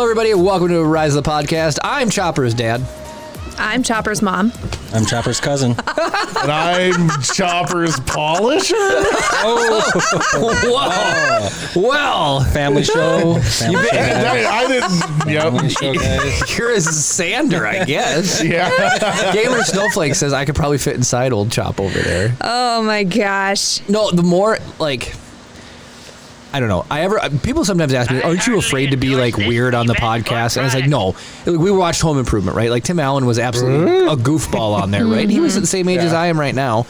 everybody, and welcome to Rise of the Podcast. I'm Chopper's dad. I'm Chopper's mom. I'm Chopper's cousin. And I'm Chopper's polisher. Oh, well, family show. I didn't. Family show, guys. You're a Sander, I guess. Yeah. Gamer Snowflake says I could probably fit inside old Chop over there. Oh my gosh. No, the more like. I don't know. People sometimes ask me, aren't you afraid to be like weird on the podcast? And it's like, no. We watched Home Improvement, right? Like Tim Allen was absolutely a goofball on there, right? He was at the same age as I am right now.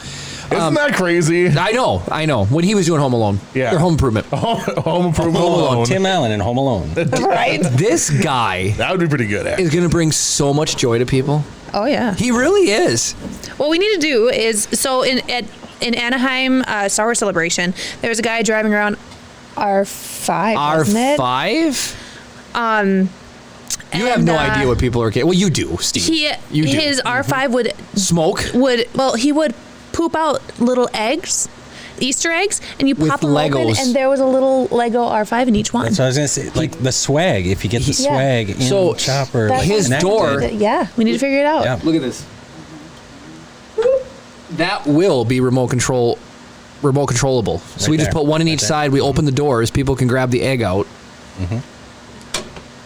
Isn't that crazy? I know. When he was doing Home Alone. Yeah. Or Home Improvement. Home Improvement alone. Tim Allen in Home Alone. Right? This guy That would be pretty good, actually. is going to bring so much joy to people. Oh yeah. He really is. What we need to do is, so in Anaheim Star Wars Celebration, there was a guy driving around R5, wasn't it? R5? You have no idea what people are getting. Well, you do, Steve. You do. His R5 would he would poop out little eggs, Easter eggs, and you pop them open, and there was a little Lego R5 in each one. So I was gonna say, like the swag. If you get the swag in Chopper, That's his door. Yeah, we need to figure it out. Yeah. Look at this. That will be remote controllable. So we just put one in each side. We open the doors. People can grab the egg out.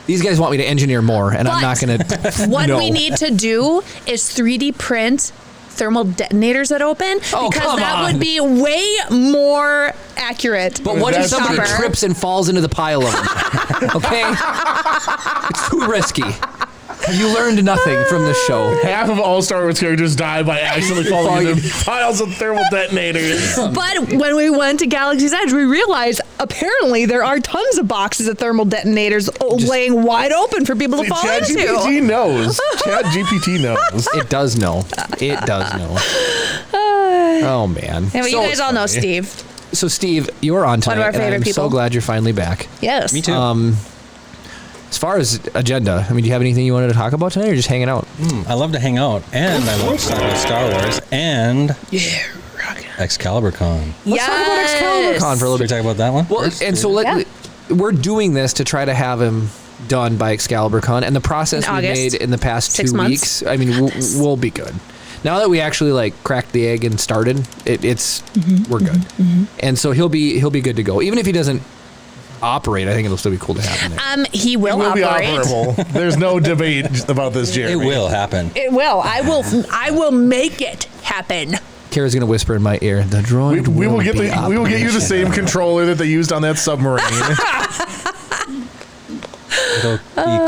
These guys want me to engineer more, and I'm not going to. What we need to do is 3D print thermal detonators that open, because that would be way more accurate. But what if somebody trips and falls into the pile of them? Okay? It's too risky. Have you learned nothing from this show? Half of all Star Wars characters die by accidentally falling into piles of thermal detonators. But when we went to Galaxy's Edge, we realized apparently there are tons of boxes of thermal detonators laying wide open for people to fall into. ChatGPT knows. ChatGPT knows. It does know. It does know. Oh, man. Yeah, but you guys all know Steve. So, Steve, you're on tonight. One of our favorite I'm people. so glad you're finally back. Yes. Me too. As far as agenda, I mean, do you have anything you wanted to talk about tonight, or just hanging out? I love to hang out, and I love Star Wars, and Excalibur Con. Let's talk about Excalibur Con for a little bit. Should we talk about that one? Well, and so we're doing this to try to have him done by Excalibur Con, and the process we made in the past 2 weeks. I mean, we'll be good. Now that we actually like cracked the egg and started, we're good, and so he'll be good to go. Even if he doesn't operate, I think it'll still be cool to have him there. He will be operate. operable. There's no debate about this, Jeremy. It will happen. It will. I will make it happen. Kara's gonna whisper in my ear, "The droid We will get you the same operational." controller that they used on that submarine. It'll be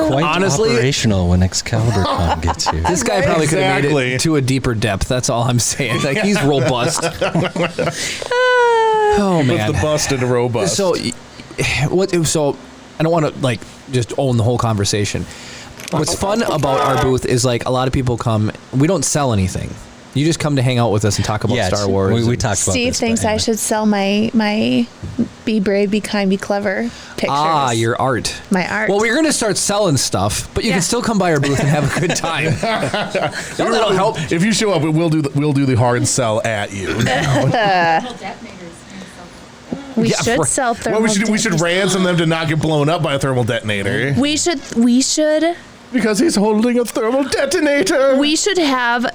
quite operational when Excalibur Con gets here. This guy probably could have made it to a deeper depth. That's all I'm saying. Like, he's robust. Oh man, the busted robust. So I don't want to like just own the whole conversation. What's fun about our booth is like a lot of people come. We don't sell anything. You just come to hang out with us and talk about Star Wars. We talked about Steve this, thinks I should sell my Be Brave, Be Kind, Be Clever pictures. Your art. My art. Well, we're going to start selling stuff, but you can still come by our booth and have a good time. That'll help. If you show up, we'll do the hard sell at you. We should sell thermal detonators. We should ransom them to not get blown up by a thermal detonator. We should. Because he's holding a thermal detonator. We should have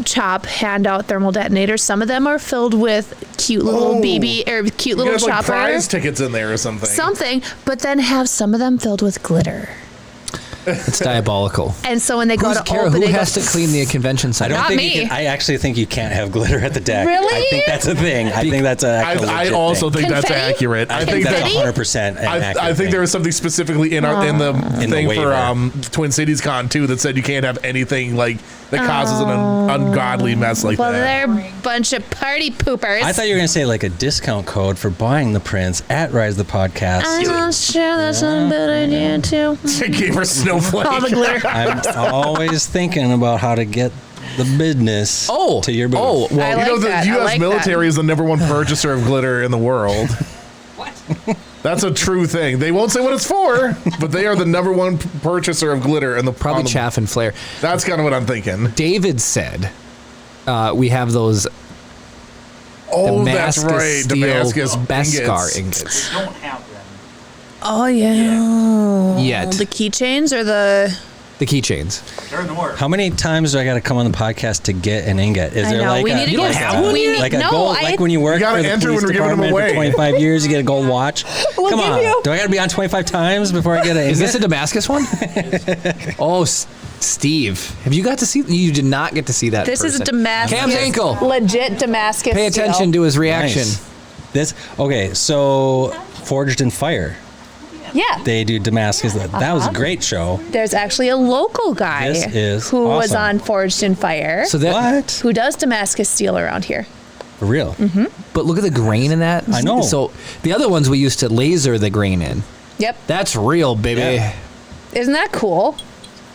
Chop hand out thermal detonators. Some of them are filled with cute little BB or cute little Chopper. Chopper. Prize tickets in there or something. But then have some of them filled with glitter. It's diabolical. And so when they go to Kara, open, who has to clean the convention center? Not me. I actually think you can't have glitter at the deck. Really? I think that's a thing. I think that's I also think that's accurate. I think that's 100% accurate. I think there was something specifically in the thing for Twin Cities Con too that said you can't have anything like that causes an ungodly mess like that. Well, they're a bunch of party poopers. I thought you were going to say like a discount code for buying the prints at Rise the Podcast. I'm not sure that's not a bad idea too. Gave her snowflake. All the glitter. I'm always thinking about how to get the business to your booth. Oh, well, I like the that. U.S. military is the #1 purchaser of glitter in the world. What? That's a true thing. They won't say what it's for, but they are the #1 purchaser of glitter in the probably chaff and flare. That's kind of what I'm thinking. David said we have those. Oh, that's right. Damascus Beskar ingots. We don't have them. Oh, yeah. Yet. The keychains or the keychains. They're in the works. How many times do I got to come on the podcast to get an ingot? Is there like we need to don't have one yet? like a gold, like when you work gotta for the enter police when we're giving them department for away. 25 years, you get a gold watch? We'll Come give on. you. Do I got to be on 25 times before I get an ingot? Is this a Damascus one? Oh, Steve, have you got to see? You did not get to see that. This is a Damascus. Cam's ankle. Legit Damascus. Pay attention to his reaction. Nice. So Forged in Fire. Yeah. They do Damascus. That was a great show. There's actually a local guy This is who was awesome. on Forged in Fire. So that, What? Who does Damascus steel around here? For real? Mm-hmm. but look at the grain in that. I know. So the other ones we used to laser the grain in. Yep. That's real, baby. Yeah. Isn't that cool?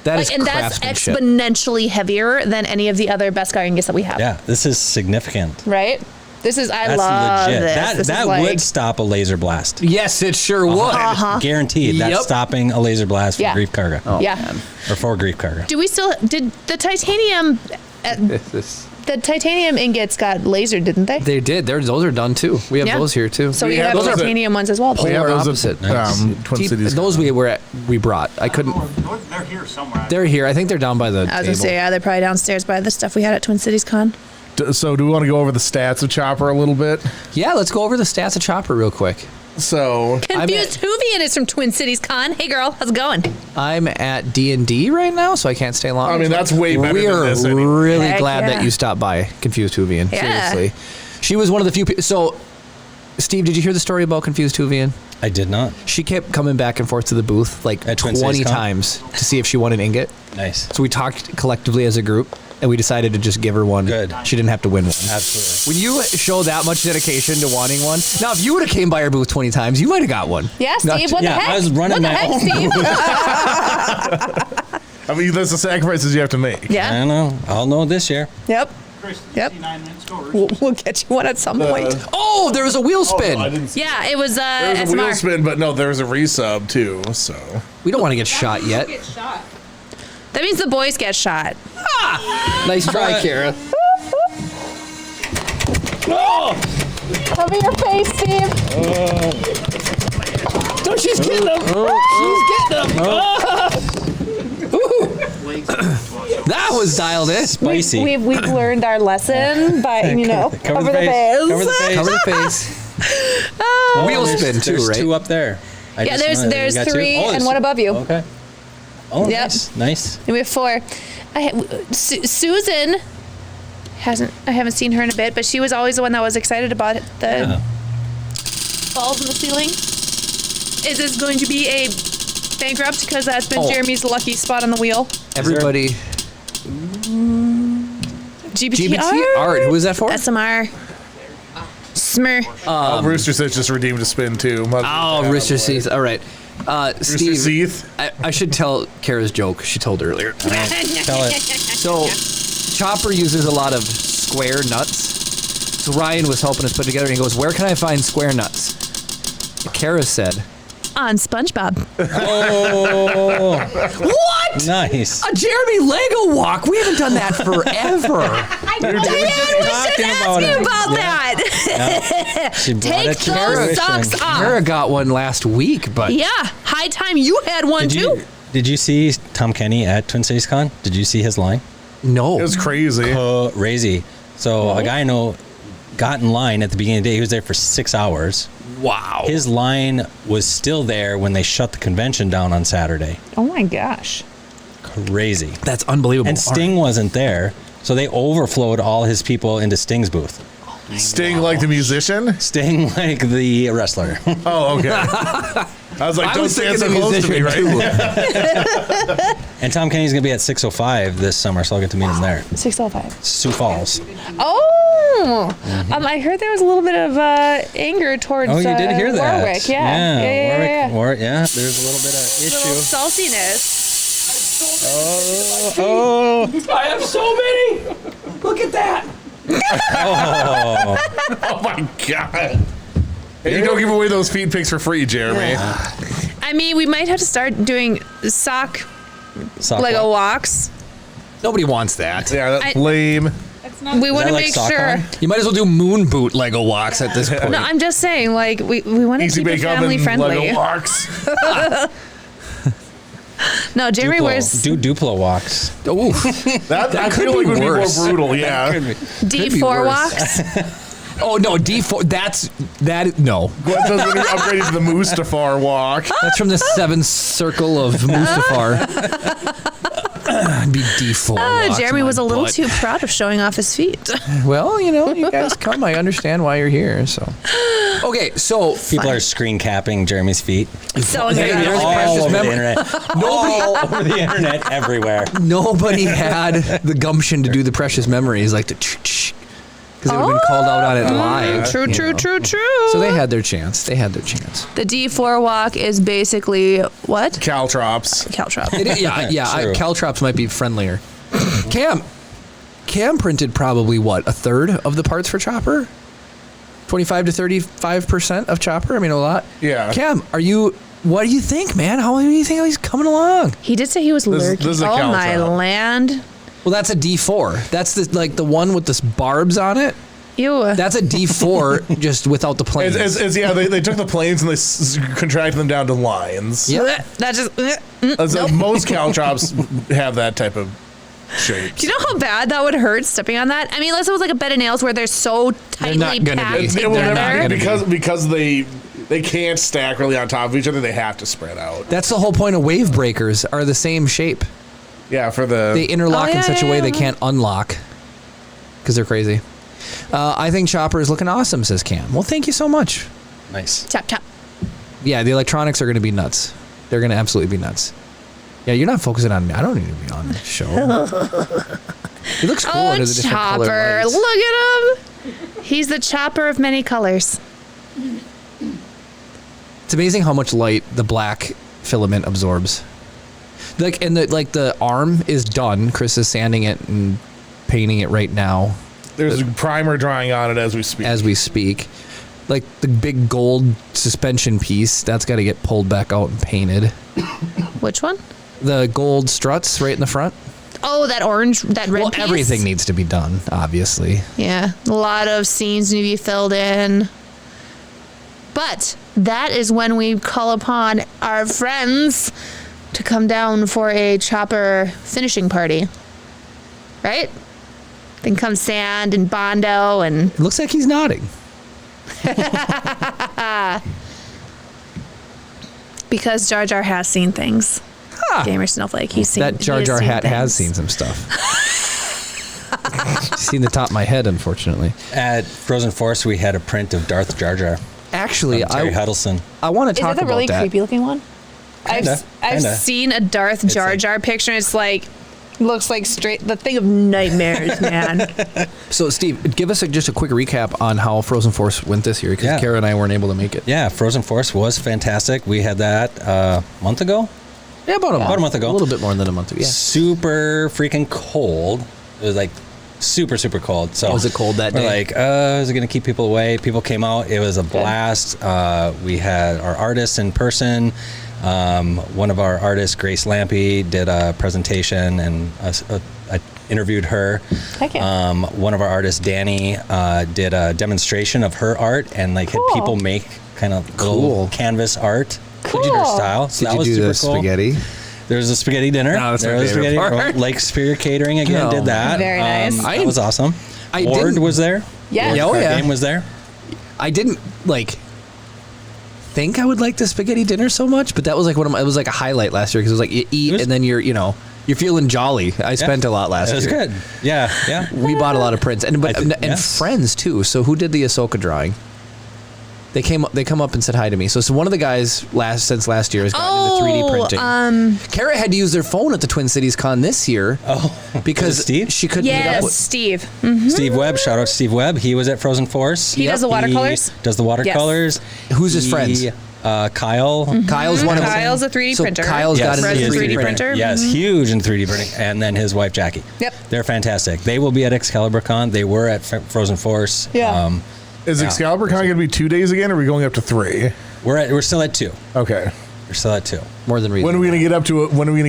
That is And that's craftsmanship. exponentially heavier than any of the other Beskar ingots that we have. Yeah, this is significant. Right? This is, I That's love legit. this. That would stop a laser blast. Yes, it sure would. Guaranteed. That's Yep. stopping a laser blast for Yeah. Grief Karga. Oh, Yeah. man. Or for Grief Karga. Did the titanium, the titanium ingots got lasered, didn't they? They did. Those are done too. We have Yeah. those here too. So We you have have those at- titanium ones as well. We have Polar those opposite. at Twin Cities. Those we brought. I couldn't. They're here somewhere. They're here. I think they're down by the I was table. gonna say, yeah, they're probably downstairs by the stuff we had at Twin Cities Con. So do we want to go over the stats of Chopper a little bit? Yeah, let's go over the stats of Chopper real quick. So Confused Hoovian is from Twin Cities Con. Hey girl, how's it going? I'm at D&D right now, so I can't stay long. I mean, that's way better We than are this anyway. really Heck glad yeah. that you stopped by, Confused Hoovian. Yeah. Seriously. She was one of the few people. So, Steve, did you hear the story about Confused Hoovian? I did not. She kept coming back and forth to the booth like At Twin 20 Cities Con? times to see if she won an ingot. Nice. So we talked collectively as a group, and we decided to just give her one. Good. She didn't have to win one. Absolutely. When you show that much dedication to wanting one, now if you would have came by our booth 20 times, you might have got one. Yeah, Not Steve, to- what the yeah, heck? I was running what the my heck, own Steve? I mean, there's the sacrifices you have to make. I Yeah. don't know. I'll know this year. Yep. Chris, Yep. 69 minutes. Go, Rooster. We'll get you one at some point. Oh, there was a wheel spin. I didn't see. Yeah, it was There's a SMR. wheel spin, but no, there's a resub too. So We don't want to get shot yet. That means the boys get shot. Nice try, Kara. Cover your face, Steve. Oh, she's getting him. She's getting him. That was dialed in. Spicy. We've learned our lesson by, Cover the face. Cover the face. Cover the face. Wheel spin too, There's right? two up there. I Yeah, just know. there's You got two? three Oh, and one above you. Okay. Oh, Yep. Nice. And we have four. Susan I haven't seen her in a bit, but she was always the one that was excited about the balls in the ceiling. Is this going to be a bankrupt? Because that's been Jeremy's lucky spot on the wheel. Everybody. GBT art. Who is that for? SMR. Smir. Rooster says just redeemed a spin too. Oh, Rooster Seath. All right. Steve, Seath. I should tell Kara's joke she told earlier. Tell it. So, Chopper uses a lot of square nuts. So Ryan was helping us put together, and he goes, "Where can I find square nuts?" Kara said, On SpongeBob. Oh, "What? nice. A Jeremy Lego walk? We haven't done that forever." Diane was just asking about that. She brought Take it to those fruition. socks off. Kara got one last week, but Yeah, high time you had one too. Did you see Tom Kenny at Twin Cities Con? Did you see his line? no. It was crazy. Crazy. So a guy I know got in line at the beginning of the day. He was there for 6 hours. Wow. His line was still there when they shut the convention down on Saturday. Oh my gosh. Crazy. That's unbelievable. And Sting wasn't there, so they overflowed all his people into Sting's booth. Sting like the musician? Sting like the wrestler. Oh, okay. I was like, I don't was stand so thinking the close to me, musician, right? And Tom Kenny's going to be at 605 this summer, so I'll get to meet him there. 605. Sioux Falls. Oh, I heard there was a little bit of anger towards Oh, you did hear that. Warwick. Yeah. Warwick, yeah, there's a little bit of Little issue. saltiness. Oh, I have so many. Look at that. Oh, my God. Hey, you don't give away those feed pics for free, Jeremy. I mean, we might have to start doing sock Lego walks. Nobody wants that. Yeah, that's I- lame. We want to make sure. You might as well do moon boot Lego walks at this point. No, I'm just saying, like, we want to keep it family friendly. Lego walks. No, Jeremy wears Duplo walks. Oh, that I feel like would be more brutal. Yeah. D4 walks. Oh no, D4. No. Gwen says when you're upgraded to the Mustafar walk. That's from the 7th circle of Mustafar. It'd be D4. Jeremy was a little too proud of showing off his feet. Well, you guys come. I understand why you're here. So, okay, so people are screen capping Jeremy's feet. So all over the internet. All over the internet, everywhere. Nobody had the gumption to do the precious memories like the because it would have been called out on it live. True. So they had their chance. The D4 walk is basically what? Caltrops. Caltrops might be friendlier. Cam printed probably what, a third of the parts for Chopper? 25 to 35% of Chopper? I mean, a lot. Yeah. Cam, what do you think, man? How do you think he's coming along? He did say he was lurking. This is a oh my land. Well, that's a D4. That's the one with the barbs on it. Ew. That's a D4 just without the planes. They took the planes and they contracted them down to lines. Yeah. That just. Most caltrops have that type of shape. Do you know how bad that would hurt stepping on that? I mean, unless it was like a bed of nails where they're so tightly packed together. Because they can't stack really on top of each other. They have to spread out. That's the whole point of wave breakers are the same shape. Yeah, they interlock in such a way they can't unlock because they're crazy. I think Chopper is looking awesome, says Cam. Well, thank you so much. Nice. Chop. Yeah, the electronics are going to be nuts. They're going to absolutely be nuts. Yeah, you're not focusing on me. I don't need to be on the show. He looks cool under the different Chopper. color lights. Look at him. He's the Chopper of many colors. It's amazing how much light the black filament absorbs. The arm is done. Chris is sanding it and painting it right now. There's a primer drying on it as we speak. Like the big gold suspension piece, that's got to get pulled back out and painted. Which one? The gold struts right in the front. Oh, that red piece? Everything needs to be done, obviously. Yeah, a lot of scenes need to be filled in. But that is when we call upon our friends to come down for a Chopper finishing party. Right? Then comes Sand and Bondo and... It looks like he's nodding. Because Jar Jar has seen things. Gamer Snowflake. That Jar Jar hat has seen some stuff. Seen the top of my head, unfortunately. At Frozen Force, we had a print of Darth Jar Jar. Actually, Terry Huddleston. I want to talk about that. Is that the really creepy looking one? Kinda. I've seen a Darth Jar Jar picture. And it's like, looks like the thing of nightmares, man. So, Steve, give us just a quick recap on how Frozen Force went this year, because Kara and I weren't able to make it. Yeah, Frozen Force was fantastic. We had that a month ago. Yeah, about a month ago. A little bit more than a month ago. Yeah. Super freaking cold. It was like super cold. So was it cold that day? We're like, is it going to keep people away? People came out. It was a blast. We had our artists in person. One of our artists, Grace Lampy, did a presentation, and I interviewed her. Heck yeah. One of our artists, Danny, did a demonstration of her art and had people make kind of little canvas art. Cool. Her style. So did you do the spaghetti? There was a spaghetti dinner. No, that's my favorite part. Lake Superior Catering again did that. Very nice. That was awesome. Ward was there. Yeah. Game was there. I didn't think I would like the spaghetti dinner so much, but that was like it was like a highlight last year, because it was like you eat and then you're feeling jolly. I spent a lot last year. It was good. Yeah. We bought a lot of prints and friends too. So who did the Ahsoka drawing? They come up and said hi to me. So one of the guys since last year has gotten into 3D printing. Kara had to use their phone at the Twin Cities Con this year. Because Steve? She couldn't meet up with Steve. Mm-hmm. Steve Webb. Shout out to Steve Webb. He was at Frozen Force. He does the watercolors. Does the watercolors. Yes. Who's his friends? Kyle. Mm-hmm. Kyle's one of them. Kyle's a 3D printer. Kyle's got into 3D printer. Yes, huge in 3D printing. And then his wife Jackie. Yep. They're fantastic. They will be at Excalibur Con. They were at Frozen Force. Yeah. Is Excalibur Con going to be 2 days again, or are we going up to 3? We're still at 2. Okay. There's still that too. More than reasonable. When are we gonna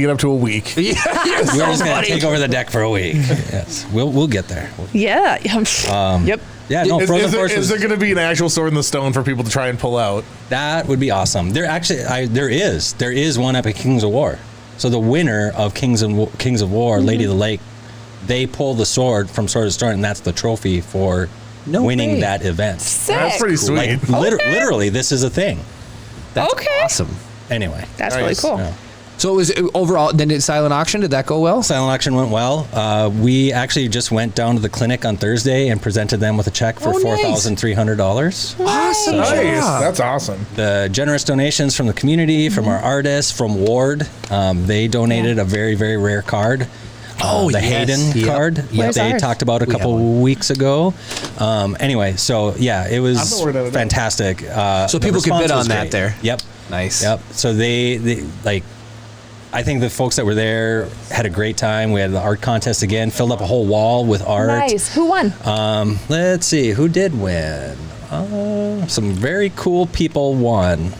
get up to a week? We're just gonna take over the deck for a week. Yes, we'll get there. Yeah. Yep. Yeah, no, Frozen Force is there going to be an actual sword in the stone for people to try and pull out? That would be awesome. There is one Epic Kings of War. So the winner of Kings of War, Lady of the Lake, they pull the sword from Sword of the Stone, and that's the trophy for winning that event. Sick. That's pretty sweet. Like, literally, this is a thing. That's awesome. Anyway, that's really cool. Yeah. So it was overall. Then did silent auction? Did that go well? Silent auction went well. We actually just went down to the clinic on Thursday and presented them with a check for $4,300. Awesome. Nice. That's awesome. The generous donations from the community, from our artists, from Ward. They donated a very, very rare card. The Hayden card that they talked about a couple weeks ago. Anyway, so yeah, it was fantastic. So people could bid on that there. Yep. Nice. Yep. So they like. I think the folks that were there had a great time. We had the art contest again, filled up a whole wall with art. Nice. Who won? Let's see, who did win? Some very cool people won.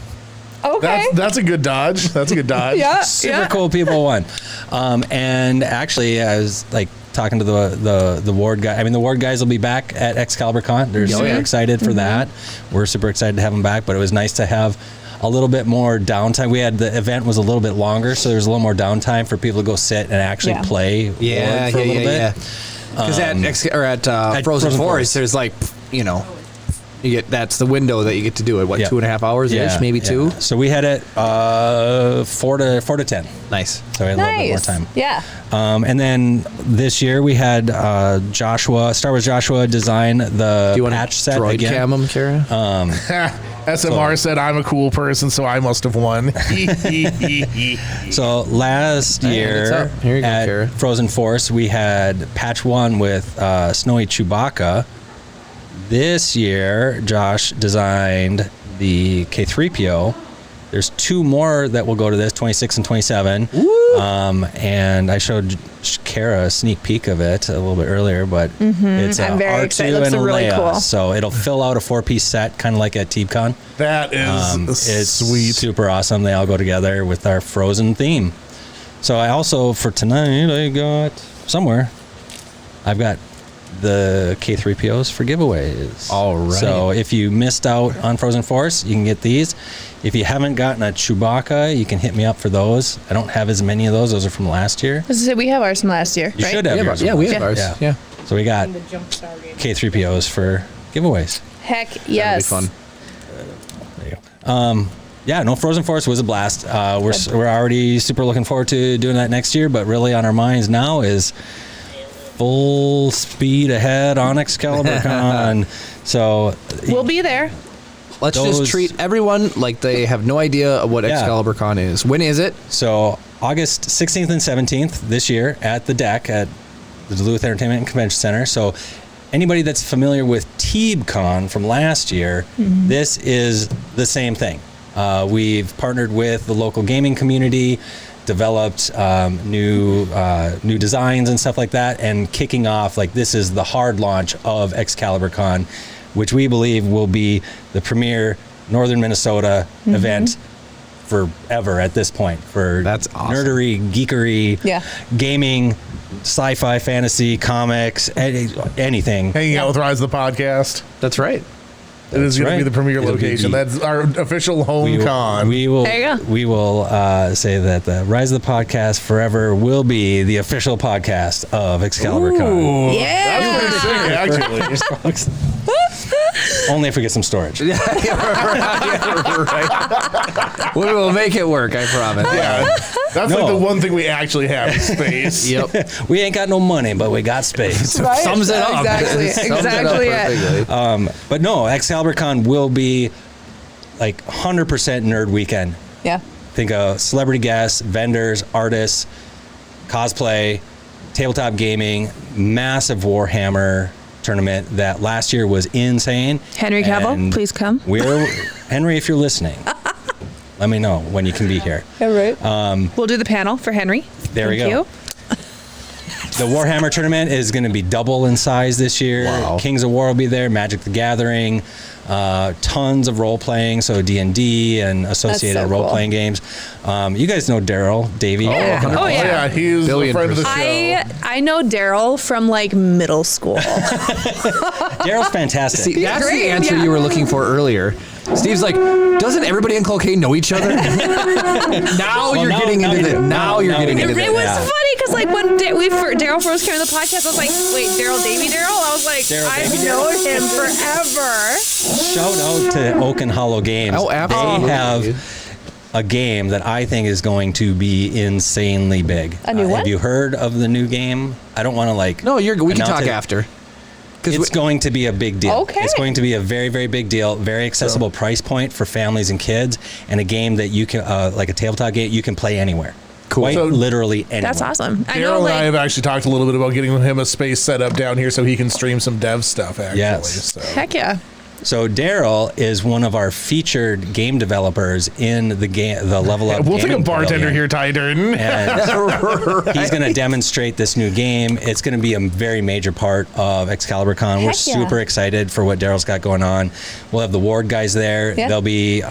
Okay. That's a good dodge. That's a good dodge. Yeah. Super cool people won. And actually, I was like talking to the Ward guy. I mean, the Ward guys will be back at Excalibur Con. They're super excited for that. We're super excited to have them back, but it was nice to have a little bit more downtime. The event was a little bit longer, so there's a little more downtime for people to go sit and actually play Ward for a little bit. Because at Frozen Forest, there's like, that's the window that you get to do it. 2.5 hours ish, maybe 2. So we had it 4 to 10. Nice. So we had a little bit more time. Yeah. And then this year we had Star Wars Joshua design the patch set droid again. Cam him, Kara? SMR said, I'm a cool person, so I must have won. So last year at Frozen Force, we had patch 1 with Snowy Chewbacca. This year, Josh designed the K3PO. There's 2 more that will go to this, 26 and 27. And I showed Kara a sneak peek of it a little bit earlier, but it's I'm very R2 excited. It looks and a really Leia. cool. So it'll fill out a 4-piece set, kind of like at TeebCon. That is It's sweet. super awesome. They all go together with our Frozen theme. So I also, for tonight, I've got the K3POs for giveaways. All right. So if you missed out on Frozen Force, you can get these. If you haven't gotten a Chewbacca, you can hit me up for those. I don't have as many of those. Those are from last year. I was gonna say, we have ours from last year. You should have yours. Yeah, we have ours. Yeah. So we got K3POs for giveaways. Heck yes. That'll be There you go. Frozen Force was a blast. We're already super looking forward to doing that next year, but really on our minds now is full speed ahead on Excalibur Con. So we'll be there. Let's just treat everyone like they have no idea what Excalibur Con is. When is it? So August 16th and 17th this year at the deck at the Duluth Entertainment and Convention Center. So anybody that's familiar with TeebCon from last year, this is the same thing. We've partnered with the local gaming community, developed new designs and stuff like that, and kicking off, this is the hard launch of Excalibur Con, which we believe will be the premier Northern Minnesota event forever at this point for That's awesome. Nerdery, geekery, gaming, sci-fi, fantasy, comics, anything. Hanging out with Rise of the Podcast. That's right. It is going to be the premier location. That's our official home con. We will. There you go. We will say that the Rise of the Podcast forever will be the official podcast of Excalibur Con. Yeah. That's pretty sick, actually. Only if we get some storage. Right. We will make it work, I promise. Yeah, that's the one thing we actually have is space. Yep. We ain't got no money, but we got space. Right? Sums it up. Exactly. Sums Exactly it up perfectly. But no, Excalibur Con will be 100% nerd weekend. Yeah. Think of celebrity guests, vendors, artists, cosplay, tabletop gaming, massive Warhammer tournament that last year was insane. Henry Cavill, And please come. Henry, if you're listening, let me know when you can be here. Yeah, right. We'll do the panel for Henry. There we go. The Warhammer tournament is going to be double in size this year. Wow. Kings of War will be there. Magic the Gathering. Tons of role playing, so D&D and associated role playing games. You guys know Daryl Davey. Yeah, he's a friend of the show. I know Daryl from like middle school. Daryl's fantastic. See, that's the answer you were looking for earlier. Steve's like, doesn't everybody in Cloquet know each other? Now you're getting into it. It was funny because like when Daryl first came to the podcast, I was like, wait, Daryl Davey Daryl? I was like, I've known him forever. Shout out to Oak and Hollow Games. Oh, absolutely. They have a game that I think is going to be insanely big. A new one? Have you heard of the new game? I don't want to like. No, we can talk after. It's going to be a big deal. Okay. It's going to be a very, very big deal. Very accessible price point for families and kids, and a game that you can, like a tabletop game, you can play anywhere. Cool. Quite literally anywhere. That's awesome. Daryl and I have actually talked a little bit about getting him a space set up down here so he can stream some dev stuff, actually. Yes. So. Heck yeah. So Daryl is one of our featured game developers in the Level Up. We'll take a bartender here, Ty Durden. And he's going to demonstrate this new game. It's going to be a very major part of Excalibur Con. We're super excited for what Daryl's got going on. We'll have the Ward guys there. Yeah. They'll be.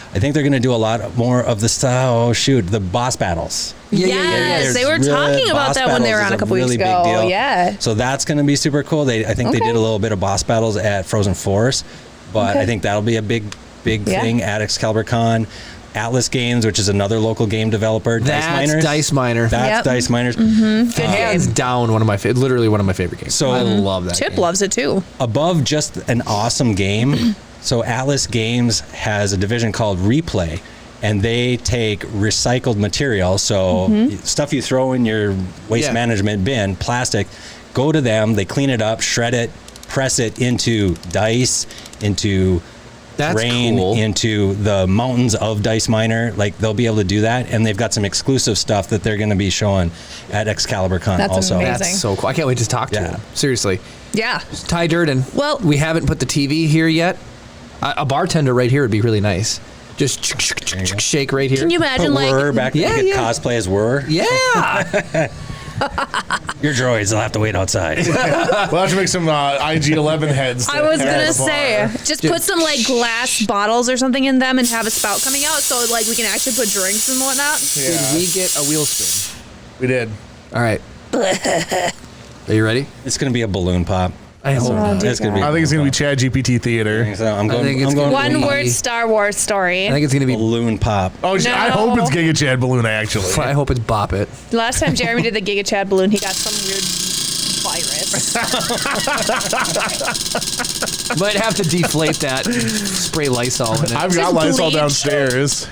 I think they're going to do a lot more of the style. The boss battles. Yes, they were talking about that when they were on a couple weeks ago. Big deal. Yeah. So that's going to be super cool. I think they did a little bit of boss battles at Frozen Forest, but I think that'll be a big thing at Excalibur Con. Atlas Games, which is another local game developer. That's Dice Miner. That's Dice Miners. Mm-hmm. Hands down, literally one of my favorite games. So I love that. Chip loves it too. Above just an awesome game, so Atlas Games has a division called Replay, and they take recycled material, so stuff you throw in your waste management bin, plastic, go to them, they clean it up, shred it, press it into dice, into rain, into the mountains of Dice Miner. Like, they'll be able to do that, and they've got some exclusive stuff that they're going to be showing at Excalibur Con also. Amazing. That's so cool. I can't wait to talk to him. Seriously. Yeah. Ty Durden. Well, we haven't put the TV here yet. A bartender right here would be really nice. Just shake right here. Can you imagine, Whir back cosplay as Whir? Yeah. Your droids will have to wait outside. We'll have to make some IG-11 heads. I was going to say, just put some like glass bottles or something in them and have a spout coming out so like we can actually put drinks and whatnot. Yeah. Did we get a wheel spin? We did. All right. Are you ready? It's going to be a balloon pop. I hope not. It's gonna be I think it's going to be Chad GPT Theater. So I'm going one word Star Wars story. I think it's going to be balloon pop. Oh, no. I hope it's Giga Chad Balloon, actually. I hope it's Bop It. Last time Jeremy did the Giga Chad balloon, he got some weird virus. Might have to deflate that. Spray Lysol in it. I've got Lysol downstairs.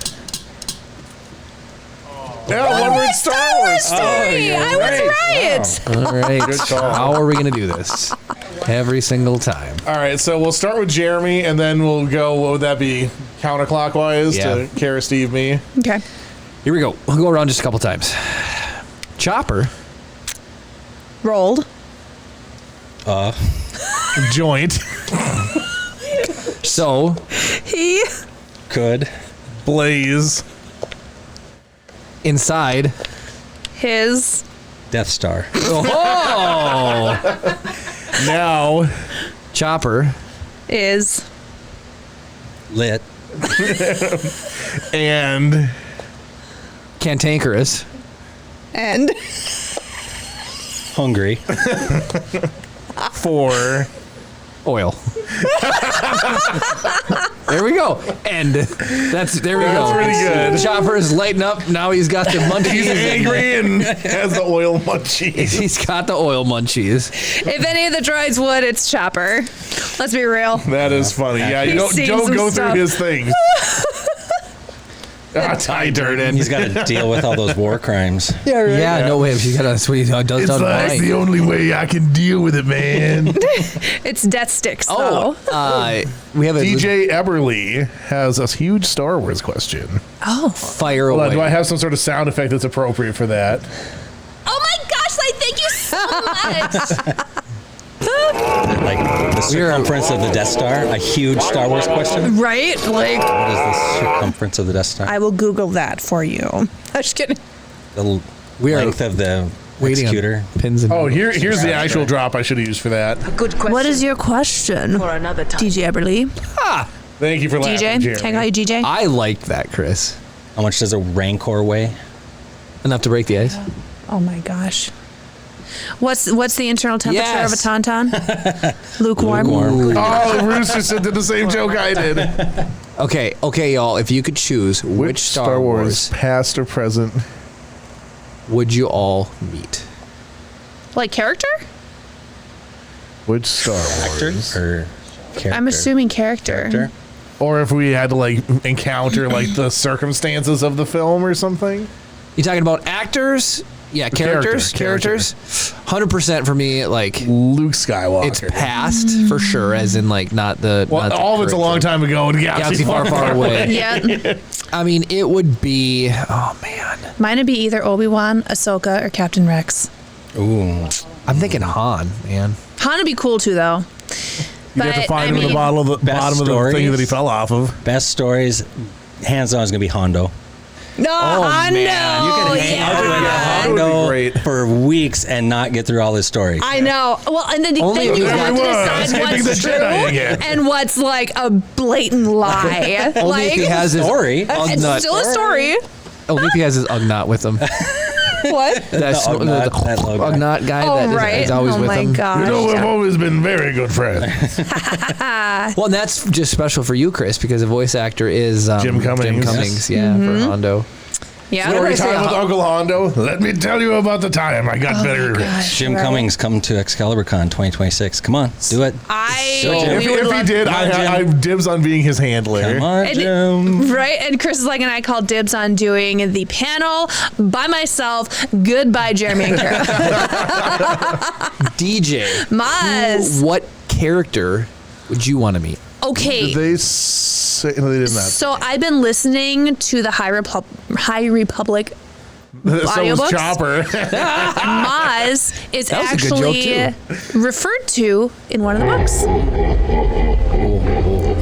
Yeah, one word Star Wars story. I was right. All right. Good call. How are we going to do this? Every single time. All right, so we'll start with Jeremy, and then we'll go, what would that be, counterclockwise to Kara, Steve, me? Okay. Here we go. We'll go around just a couple times. Chopper. Rolled. Joint. So. He. Could. Blaze. Inside. His. Death Star. Oh! Now. Chopper. Is. Lit. And. Cantankerous. And. Hungry. For. Oil. There we go. End. There we go. That's pretty good. Chopper's lighting up. Now he's got the munchies. He's angry and has the oil munchies. He's got the oil munchies. If any of the droids would, it's Chopper. Let's be real. That is funny. Yeah, you don't go through his things. Ty Durden. He's got to deal with all those war crimes. Yeah, right. Yeah, no way. She's got to sweet. Does That's the only way I can deal with it, man. It's death sticks, though. We have a DJ Eberly has a huge Star Wars question. Oh. Fire Hold away. on, do I have some sort of sound effect that's appropriate for that? Oh my gosh, thank you so much. Like the circumference of the Death Star, a huge Star Wars question. Right? Like, what is the circumference of the Death Star? I will Google that for you. I'm just kidding. The length of the Waiting executor. on pins and here's the actual drop I should have used for that. A good question. What is your question, For another time. DJ Eberly? Thank you for laughing, DJ? Jeremy. Can I call you GJ? I liked that, Chris. How much does a Rancor weigh? Enough to break the ice. Oh my gosh. What's the internal temperature Yes. of a tauntaun? Lukewarm. Oh, Rooster said did the same joke I did. Okay, y'all. If you could choose which Star Wars past or present, would you all meet? Like character? which Star Wars? Or character? I'm assuming character. Or if we had to like encounter like the circumstances of the film or something. You talking about actors? Yeah, characters. Character. 100% for me. Like Luke Skywalker. it's past for sure, as in like not the. Well, not the all of it's a long time ago in Galaxy far, far away. Yeah. I mean, it would be. Oh man, Mine would be either Obi-Wan, Ahsoka, or Captain Rex. Ooh. I'm thinking Han, man. Han would be cool too, though. You'd have to find him in the bottom of the thing that he fell off of. Best stories, hands down, is going to be Hondo. No, man. Hondo. You can hang out with That would be Hondo great. for weeks and not get through all his story. I know. Well, and then Only if you he have to was. decide Skipping what's the true Jedi again. and what's like a blatant lie. Only if he has his Story. it's Ugnut. still a story. Only if he has his Ugnut with him. What? That's Ugnut, that logo. Ugnut guy Oh, that right. is always Oh with my him. gosh. You know, we've always been very good friends. Well, and that's just special for you, Chris, because the voice actor is Jim Cummings. Yeah, for Hondo. Yeah. Story time with Uncle Hondo. Let me tell you about the time I got better rich. Jim Cummings come to Excalibur Con 2026. Come on, do it. If we would he love- did, I dibs on being his handler. Come on, Jim. Right, and Chris is like, and I called dibs on doing the panel by myself. Goodbye, Jeremy and Kara. DJ. Maz. What character would you want to meet? Okay. Did they say no? They did not. So I've been listening to the High Republic So was audiobooks? Chopper. Maz is That was a good joke, actually referred to in one of the books.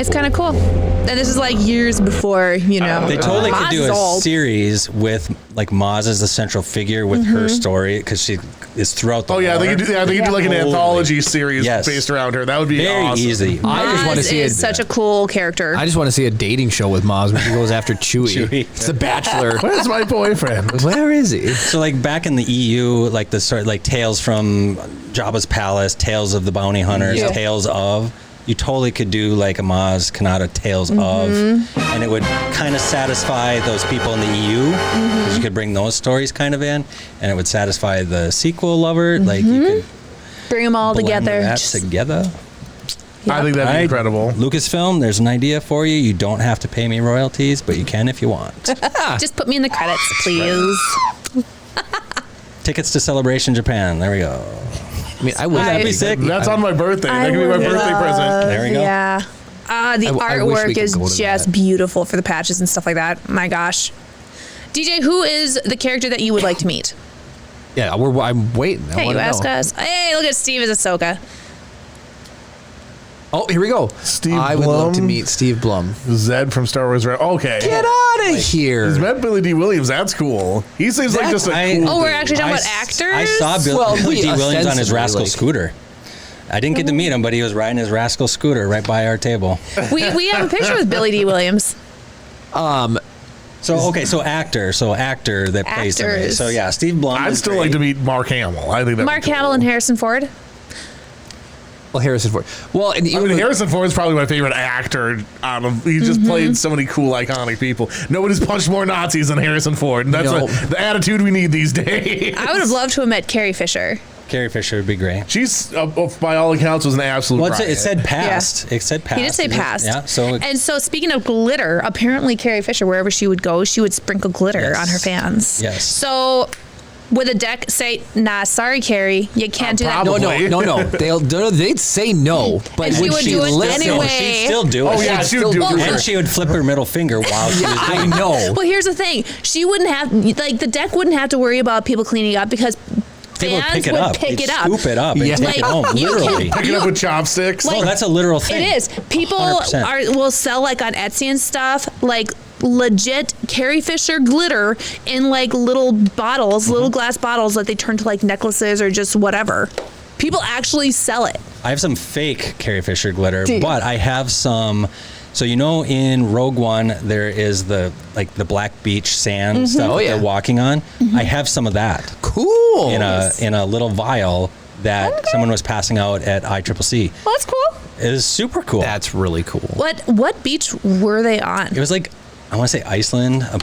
It's kind of cool. And this is like years before, you know. They totally Maz could do is a old. series with like Maz as the central figure with her story because she is throughout the. Oh yeah, they lore. could do like an Totally. anthology series Yes. based around her. That would be Very awesome. easy. I just want to Maz see is such a cool character. I just want to see a dating show with Maz where he goes after Chewie. Chewie. It's The Bachelor. Where's my boyfriend? Where is he? So like back in the EU, like the sort like Tales from Jabba's Palace, Tales of the Bounty Hunters, Yeah. Tales of. You totally could do like a Maz Kanata Tales of, and it would kind of satisfy those people in the EU because you could bring those stories kind of in, and it would satisfy the sequel lover. Like you could Bring them all blend together. that Just- together. I think that'd be Right. incredible. Lucasfilm, there's an idea for you. You don't have to pay me royalties, but you can if you want. Just put me in the credits, please. Tickets to Celebration Japan. There we go. I mean, I would. That'd be sick. That's on my birthday. That could be my would birthday present. There we go. Yeah. The I wish we artwork could is go to just that. beautiful for the patches and stuff like that. My gosh. DJ, who is the character that you would like to meet? Yeah, I'm waiting. I Hey, you wanna ask know. us. Hey, look at Steve as Ahsoka. Oh, here we go. Steve I would love to Blum. meet Steve Blum. Zed from Star Wars. Okay. Get out of here. He's met Billy D. Williams. That's cool. He seems like just a I- cool Oh, we're dude. actually talking about I actors? saw Well, Billy D. Williams on his ostensibly, rascal like- scooter. I didn't get to meet him, but he was riding his rascal scooter right by our table. We have a picture with Billy D. Williams. So actor that plays him. Actors. So yeah, Steve Blum. I'd is still great. like to meet Mark Hamill. I think that Mark Hamill and Harrison Ford. Well, Harrison Ford. Well, and I even mean, with- Harrison Ford's probably my favorite actor out of. He just played so many cool, iconic people. Nobody's punched more Nazis than Harrison Ford. And that's No. the attitude we need these days. I would have loved to have met Carrie Fisher. Carrie Fisher would be great. She's, by all accounts, was an absolute. Well, riot. it said past. It said past. He did say past. Yeah. So And so speaking of glitter, apparently Carrie Fisher, wherever she would go, she would sprinkle glitter Yes. on her fans. Yes. So would the deck say, nah, sorry, Carrie, you can't do that? probably. no. They'd say no, but And she would would she do it listen? anyway. she'd still do it. Oh yeah, she would do still it. do And she would flip her middle finger while she was I doing it. know. Well, here's the thing. She wouldn't have, like, the deck wouldn't have to worry about people cleaning up because People would fans pick it would up. pick They'd it up. Scoop it up and Yeah. take it Like, home. you Literally. can- Pick it up with chopsticks. Like- Oh, that's a literal thing. It is. People 100%. will sell like on Etsy and stuff, like legit Carrie Fisher glitter in like little bottles, little glass bottles that they turn to like necklaces or just whatever. People actually sell it. I have some fake Carrie Fisher glitter, but I have some. So in Rogue One there is the black beach sand stuff they're walking on. I have some of that. Cool. In a little vial that someone was passing out at ICCC. Well, that's cool. It is super cool. That's really cool. What beach were they on? It was like, I want to say Iceland. I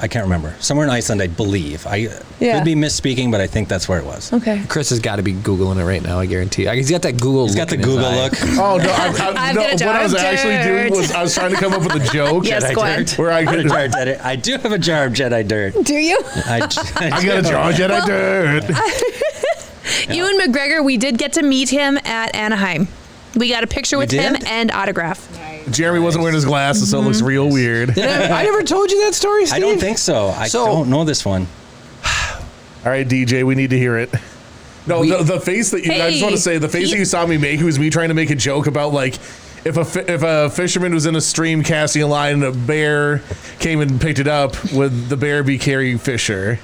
can't remember. Somewhere in Iceland, I believe. I could be misspeaking, but I think that's where it was. Okay. Chris has got to be Googling it right now, I guarantee. He's got that Google He's look. Got the Google look. Oh, no. What I was actually doing was I was trying to come up with a joke. Yes, Gwen. Where I could. I do have a jar of Jedi dirt. Do you? I got a jar of Jedi dirt. Ewan McGregor, we did get to meet him at Anaheim. We got a picture with him and autograph. Jeremy wasn't wearing his glasses, so it looks real weird. I never told you that story, Steve? I don't think so. I don't know this one. All right, DJ, we need to hear it. No, the face that you... I just want to say, the face that you saw me make was me trying to make a joke about, like, if a fisherman was in a stream casting a line and a bear came and picked it up, would the bear be Carrie Fisher?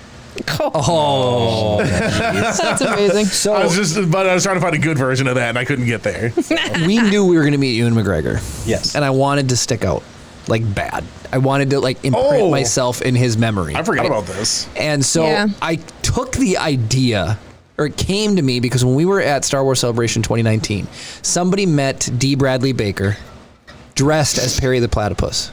Oh, that's amazing. So I was trying to find a good version of that, and I couldn't get there. We knew we were going to meet Ewan McGregor. Yes. And I wanted to stick out, like bad. I wanted to like imprint myself in his memory. I forgot about this. And so I took the idea, or it came to me because when we were at Star Wars Celebration 2019, somebody met D. Bradley Baker dressed as Perry the Platypus.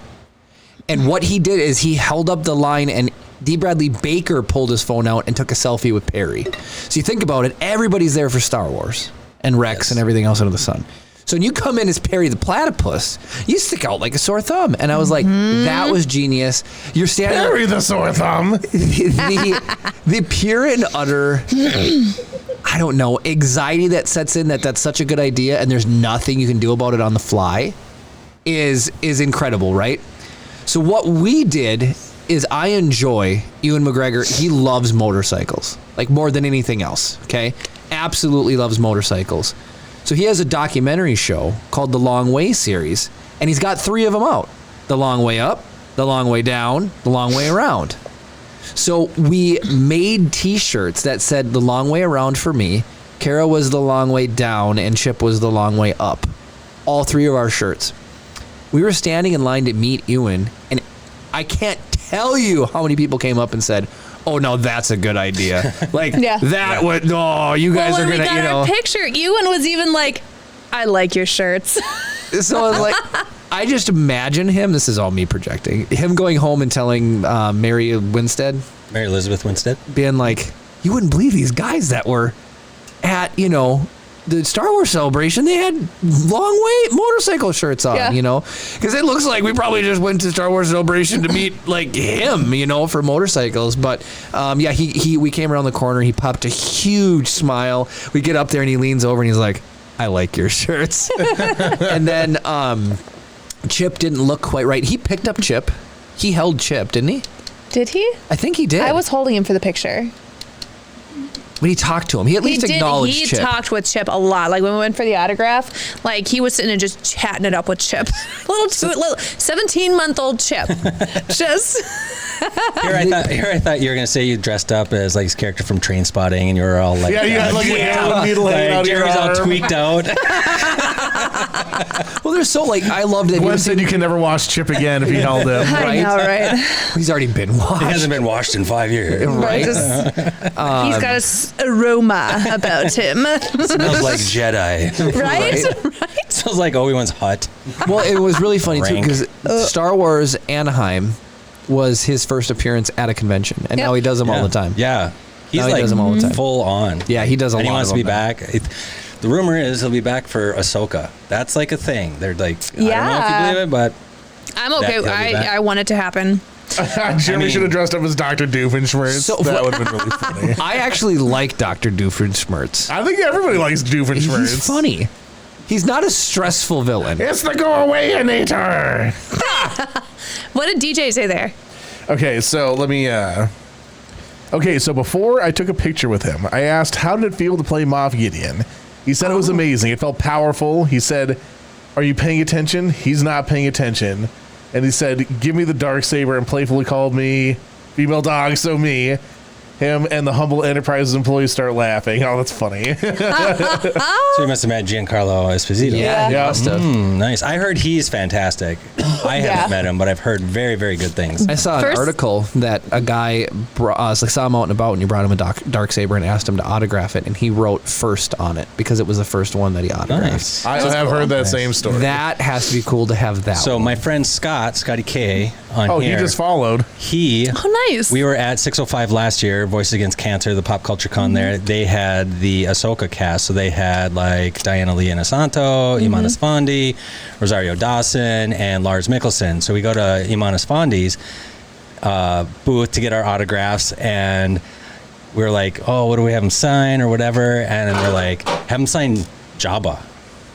And what he did is he held up the line and D. Bradley Baker pulled his phone out and took a selfie with Perry. So you think about it, everybody's there for Star Wars and Rex and everything else under the sun. So when you come in as Perry the Platypus, you stick out like a sore thumb. And I was like, that was genius. You're standing Perry the sore thumb. the pure and utter, I don't know, anxiety that sets in that's such a good idea and there's nothing you can do about it on the fly is incredible, right? So what we did is I enjoy Ewan McGregor. He loves motorcycles, like more than anything else, okay? Absolutely loves motorcycles. So he has a documentary show called The Long Way series, and he's got 3 of them out. The Long Way Up, The Long Way Down, The Long Way Around. So we made t-shirts that said The Long Way Around for me, Kara was The Long Way Down, and Chip was The Long Way Up. All 3 of our shirts. We were standing in line to meet Ewan, and I can't tell you how many people came up and said, "Oh no, that's a good idea." Like that would you guys are gonna, we got our picture. Ewan was even like, "I like your shirts." So I was like, I just imagine him. This is all me projecting. Him going home and telling Mary Elizabeth Winstead, being like, "You wouldn't believe these guys that were at the Star Wars Celebration, they had long way motorcycle shirts on, because it looks like we probably just went to Star Wars Celebration to meet like him, for motorcycles. But we came around the corner. He popped a huge smile. We get up there and he leans over and he's like, "I like your shirts." And then Chip didn't look quite right. He picked up Chip. He held Chip, didn't he? Did he? I think he did. I was holding him for the picture. But he talked to him. He at least acknowledged Chip. He talked with Chip a lot. Like when we went for the autograph, like he was sitting and just chatting it up with Chip. little 17-month-old Chip. Just. Here I thought you were gonna say you dressed up as like his character from Trainspotting, and you were all like, you had like a needle hanging out your Jerry's arm. all tweaked out. Well, they're so I loved it. Gwen said you can never wash Chip again if he held him. I know, right? He's already been washed. He hasn't been washed in 5 years. Right? He's got an aroma about him. Smells like Jedi. Right? Smells like Obi-Wan's hut. Well, it was really funny too because Star Wars Anaheim was his first appearance at a convention, and now he does them all the time. Yeah, he's now he does them all the time. Full on. Yeah, he does a lot. And he wants of to be them back. The rumor is he'll be back for Ahsoka. That's like a thing. They're like, I don't know if you believe it, but I'm okay. I want it to happen. Jeremy should have dressed up as Dr. Doofenshmirtz. So, that would have been really funny. I actually like Dr. Doofenshmirtz. I think everybody likes Doofenshmirtz. He's funny. He's not a stressful villain. It's the go-away-inator. What did DJ say there? Okay, so let me... so before I took a picture with him, I asked, how did it feel to play Moff Gideon? He said it was amazing. It felt powerful. He said, are you paying attention? He's not paying attention. and he said, "Give me the Darksaber," and playfully called me female dog, so me. Him and the Humble Enterprises employees start laughing. Oh, that's funny. So you must have met Giancarlo Esposito. Yeah, must have. Nice. I heard he's fantastic. I haven't met him, but I've heard very, very good things. I saw an article that a guy saw him out and about, and you brought him a Darksaber and asked him to autograph it, and he wrote first on it because it was the first one that he autographed. Nice. I have heard that same story. That has to be cool to have that. So one. my friend Scotty K on here. He just followed. Oh, nice. We were at 605 last year, Voices Against Cancer, the pop culture con there. They had the Ahsoka cast, so they had like Diana Lee Inosanto, Iman Esfandi, Rosario Dawson, and Lars Mikkelsen. So we go to Iman Esfandi's booth to get our autographs, and we were like, oh, what do we have him sign or whatever? And then we're like, have him sign Jabba.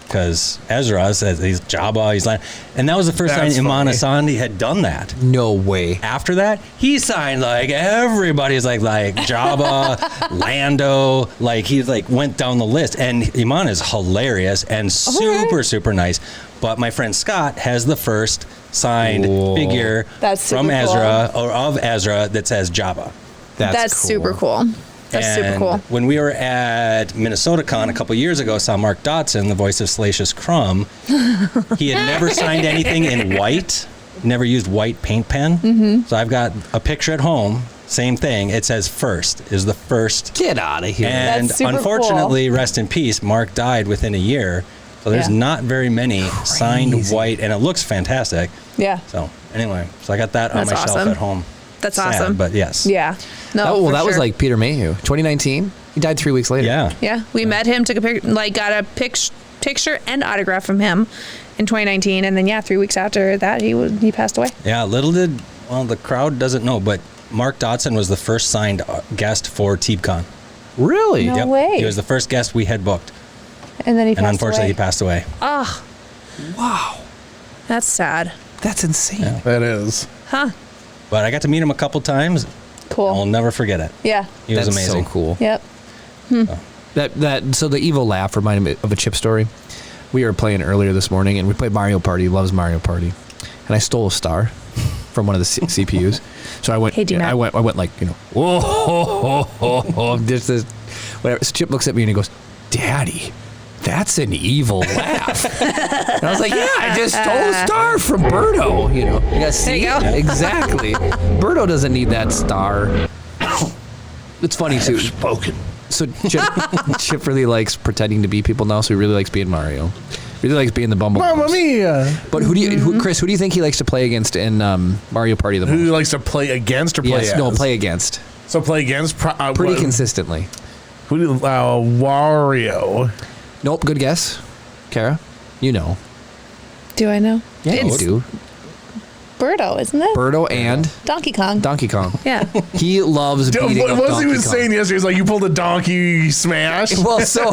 Because Ezra says he's Jabba, he's like, and that was the first time Iman Esfandi had done that. No way. After that, he signed like everybody's like Jabba, Lando, like he like went down the list. And Iman is hilarious and super nice. But my friend Scott has the first signed figure from Ezra or of Ezra that says Jabba. That's cool. Super cool. That's super cool. When we were at Minnesota Con a couple years ago, saw Mark Dodson, the voice of Salacious Crumb. He had never signed anything in white, never used white paint pen. So I've got a picture at home, same thing. It says first, is the first. Get out of here. And That's super unfortunately, rest in peace, Mark died within a year. So there's not very many signed white, and it looks fantastic. Yeah. So anyway, so I got that on my shelf at home. That's Sad, awesome. But yes. Yeah. No. That was like Peter Mayhew, 2019. He died 3 weeks later. Yeah. Yeah. We met him, took a got a picture and autograph from him in 2019, and then 3 weeks after that he passed away. Yeah. The crowd doesn't know, but Mark Dodson was the first signed guest for TeebCon. Really? No way. He was the first guest we had booked. And then unfortunately he passed away. Oh. Wow. That's sad. That's insane. Yeah. That is. Huh. But I got to meet him a couple times. Cool. I'll never forget it. Yeah. He was amazing. So cool. Yep. So the evil laugh reminded me of a Chip story. We were playing earlier this morning, and we played Mario Party. He loves Mario Party, and I stole a star from one of the CPUs. So I went. Hey, I went like whoa, ho, ho, ho, just this, whatever. So Chip looks at me and he goes, "Daddy, that's an evil laugh." And I was like, "Yeah, I just stole a star from Birdo." You gotta see. There you go. Exactly. Birdo doesn't need that star. It's funny too. Spoken. So Chip really likes pretending to be people now. So he really likes being Mario. Really likes being the Bumble. Mamma mia! But Chris? Who do you think he likes to play against in Mario Party the most? Who likes to play against or play as? No, play against. So play against Pretty consistently. Who do Wario? Nope. Good guess, Kara. You know. Do I know? Yeah, you do. Birdo, isn't it? Birdo and Donkey Kong. Donkey Kong. Yeah. He loves beating up What Donkey he was Kong. saying yesterday is like, you pulled a donkey smash. Well, so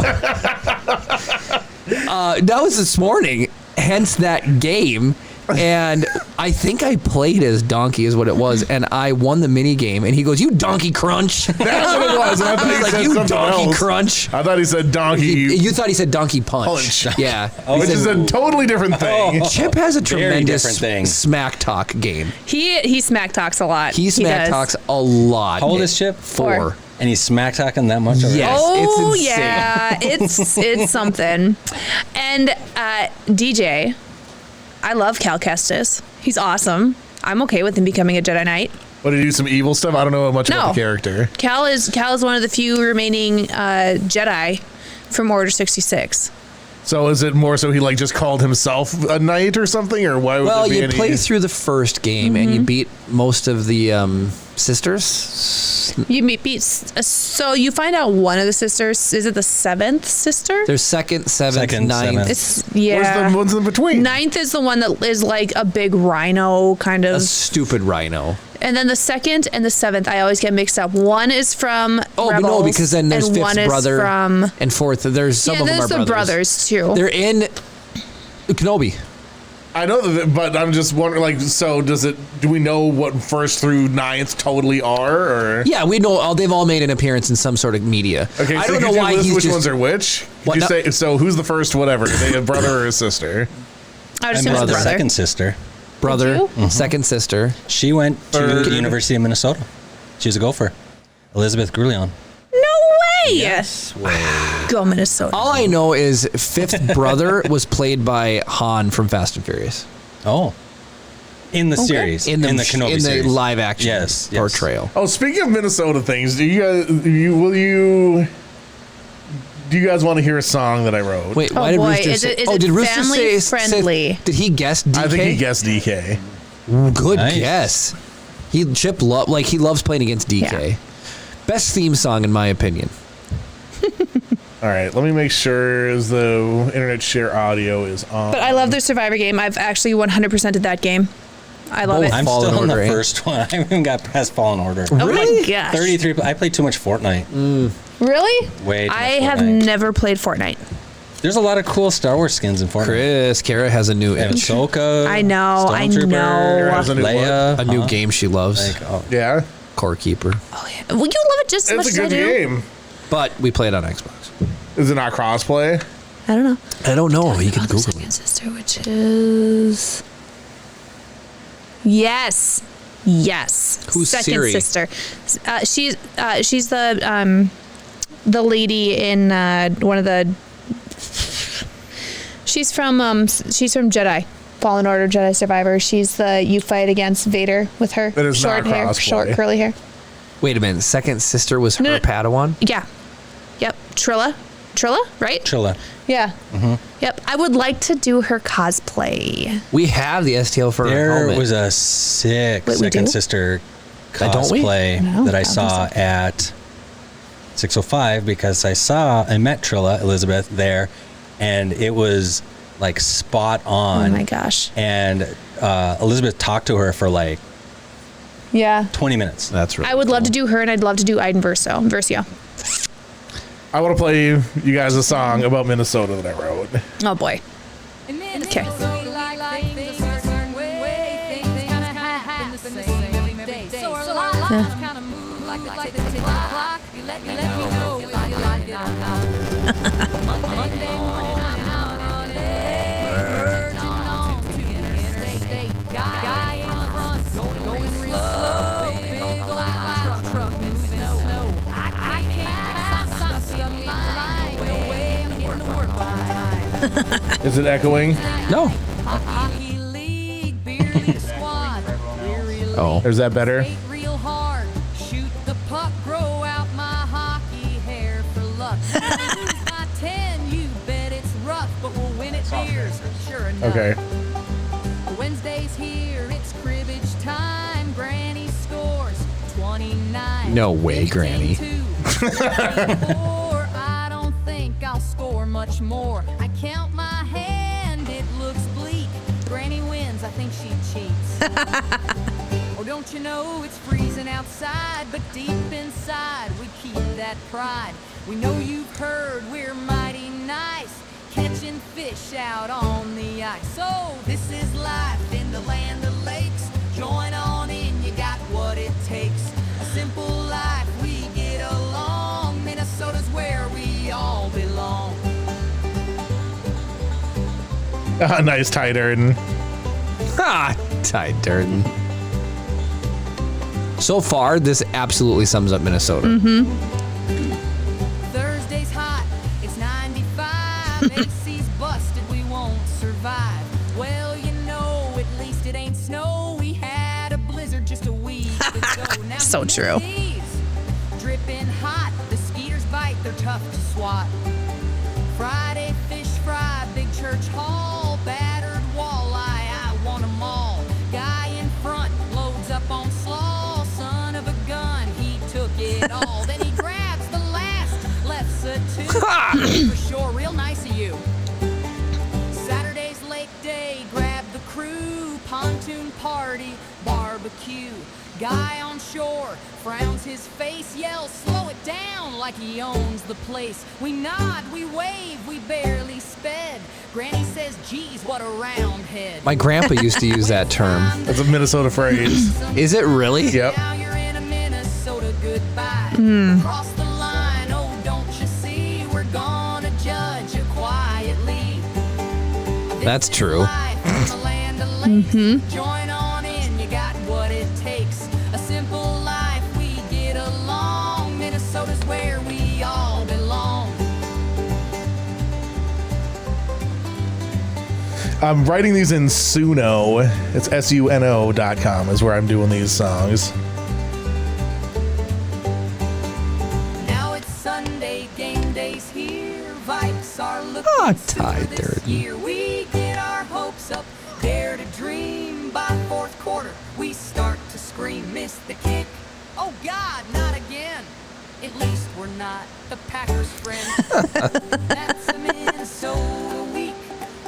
that was this morning, hence that game. And I think I played as Donkey is what it was, and I won the mini game. And he goes, "You Donkey Crunch." That's what it was. And I thought he said "You something Donkey else. Crunch." I thought he said donkey. You thought he said Donkey Punch. Yeah. Which is a totally different thing. Chip has a Very tremendous different thing. smack talk game. He smack talks a lot. He smack talks a lot. How old is Chip? 4. And he's smack talking that much already? Yes. Oh it's insane. yeah, it's something. And DJ, I love Cal Kestis. He's awesome. I'm okay with him becoming a Jedi Knight. What, did he do some evil stuff? I don't know much about the character. Cal is one of the few remaining Jedi from Order 66. So is it more so he just called himself a knight or something, or why would Well, there be you any? play through the first game and you beat most of the sisters. You beat. So you find out one of the sisters. Is it the 7th sister? There's second, 7th, 9th. 7th. It's Where's the ones in between? 9th is the one that is like a big rhino kind of. A stupid rhino. And then the 2nd and the 7th, I always get mixed up. One is from Oh, Rebels, but no, because then there's and fifth one is brother from and fourth. There's some of them are there's the brothers too. They're in Kenobi. I know that, but I'm just wondering, so do we know what 1st through 9th totally are, or? Yeah, we know. They've all made an appearance in some sort of media. Okay, I so don't could know you why list he's which just, ones are which? Could What, you no- say, so who's the first whatever? Are they a brother or a sister? I would I assume it's mean, a the brother. second sister. brother, second sister. She went to the University of Minnesota. She was a Gopher. Elizabeth Grouillon. No way. Yes way. Go Minnesota. All I know is fifth brother was played by Han from Fast and Furious. Oh. In the series. In the Kenobi in series. the live action yes. portrayal. Oh, speaking of Minnesota things, do you guys want to hear a song that I wrote? Wait, why did Rooster say? Did Rooster family friendly? Did he guess DK? I think he guessed DK. Good Nice. guess. He loves playing against DK. Yeah. Best theme song in my opinion. All right, let me make sure the internet share audio is on. But I love their Survivor game. I've actually 100%ed that game. I love it. I'm Fallen still in the Order, eh? first one. I haven't even got past Fallen Order. Oh my gosh. 33. I play too much Fortnite. Really? Way too much I have Fortnite. never played Fortnite. There's a lot of cool Star Wars skins in Fortnite. Kara has a new And Ahsoka. I know, I Stormtrooper, know. Has a new Leia. a new game she loves. Like, oh, Yeah, Core Keeper. Oh, yeah. Well, you love it just as much it's a as I good do. game. But we play it on Xbox. Is it not crossplay? I don't know. I don't know. You can Father, Google second it. sister, which is yes. Who's second Siri? sister? She's the lady in one of the. She's from Jedi. Fallen Order Jedi Survivor. She's you fight against Vader with her That is short not hair, crossplay. short curly hair. Wait a minute. Second sister was her No. Padawan? Yeah. Yep. Trilla, right? Trilla. Yeah. Yep. I would like to do her cosplay. We have the STL for her There helmet. was a sick Wait, we second do? sister Don't we? cosplay No, that I I saw don't think at 605 because I met Trilla Elizabeth there, and it was like spot on. Oh my gosh. And Elizabeth talked to her for like Yeah. 20 minutes. That's right. I would love to do her, and I'd love to do Iden Versio. I want to play you guys a song about Minnesota that I wrote. Oh boy. Okay. Is it echoing? No. Oh. Or is that better? Real hard. Shoot the puck, grow out my hockey hair for luck. Lose my 10, you bet it's rough, but we'll win it beers, sure enough. Okay. Wednesday's here, it's cribbage time. Granny scores 29. No way, Granny. 54. I don't think I'll score much more. I count my hand, it looks bleak. Granny wins, I think she cheats. Oh, don't you know it's freezing outside, but deep inside we keep that pride. We know you've heard we're mighty nice, catching fish out on the ice. So this is life in the land of lakes. Join on in, you got what it takes. A simple life, we get along. Minnesota's where we all belong. Nice, Ty Durden. Ah, Ty Durden. So far, this absolutely sums up Minnesota. Thursday's hot, it's 95. AC's busted, we won't survive. Well, you know, at least it ain't snow. We had a blizzard just a week ago. Now So true. humidity dripping hot, the skeeters bite, they're tough to swat. Friday fish fry, big church hall, battered walleye, I want 'em all. Guy in front loads up on slaw, son of a gun, he took it all. Then he grabs the last, left a two. For sure, real nice of you. Saturday's lake day, grab the crew, pontoon party, barbecue. Guy on shore frowns his face, yells, slow it down, like he owns the place. We nod, we wave, we barely sped. Granny says, geez, what a round head. My grandpa used to use that term. That's a Minnesota phrase. Is it really? Yep. Now you're in a Minnesota goodbye. Cross the line, oh, don't you see? We're gonna judge you quietly. That's true. Life in the land of lakes. Join I'm writing these in Suno. It's suno.com is where I'm doing these songs. Now it's Sunday, game days here. Vikes are looking tied this year. We get our hopes up, dare to dream. By fourth quarter, we start to scream. Miss the kick. Oh God, not again. At least we're not the Packers' friend. That's a Minnesota week.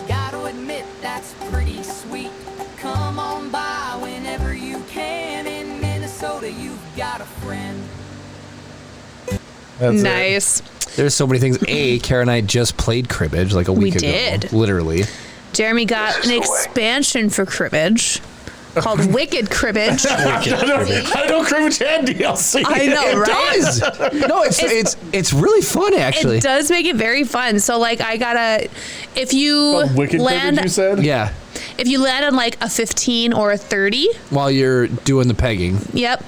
Gotta admit, that's pretty sweet. Come on by whenever you can. In Minnesota, you've got a friend. That's nice. There's so many things. Kara and I just played cribbage like a week ago. We did. Literally. Jeremy got an expansion for cribbage called Wicked Cribbage. I know cribbage had DLC. I know, right? It does. No, it's really fun actually. It does make it very fun. So like if you Wicked land, cribbage, you said? Yeah. if you land on like a 15 or a 30, While you're doing the pegging. yep.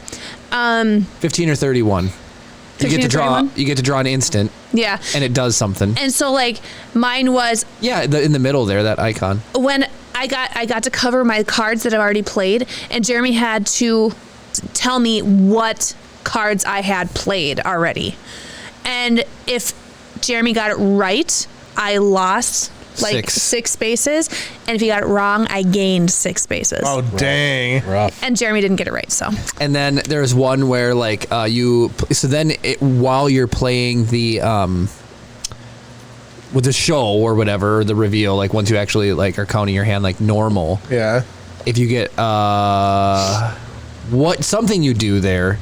15 or 31. You 15 get to or draw. 31? You get to draw an instant, Yeah. and it does something. And so like mine was Yeah, in the middle there, that icon. when I got to cover my cards that I've already played, and Jeremy had to tell me what cards I had played already. And if Jeremy got it right, I lost like 6 spaces, and if he got it wrong, I gained 6 spaces. Oh, dang. Rough. And Jeremy didn't get it right, so. And then there's one where like while you're playing the with the show or whatever, the reveal, like once you actually like are counting your hand like normal, Yeah. if you get something you do there,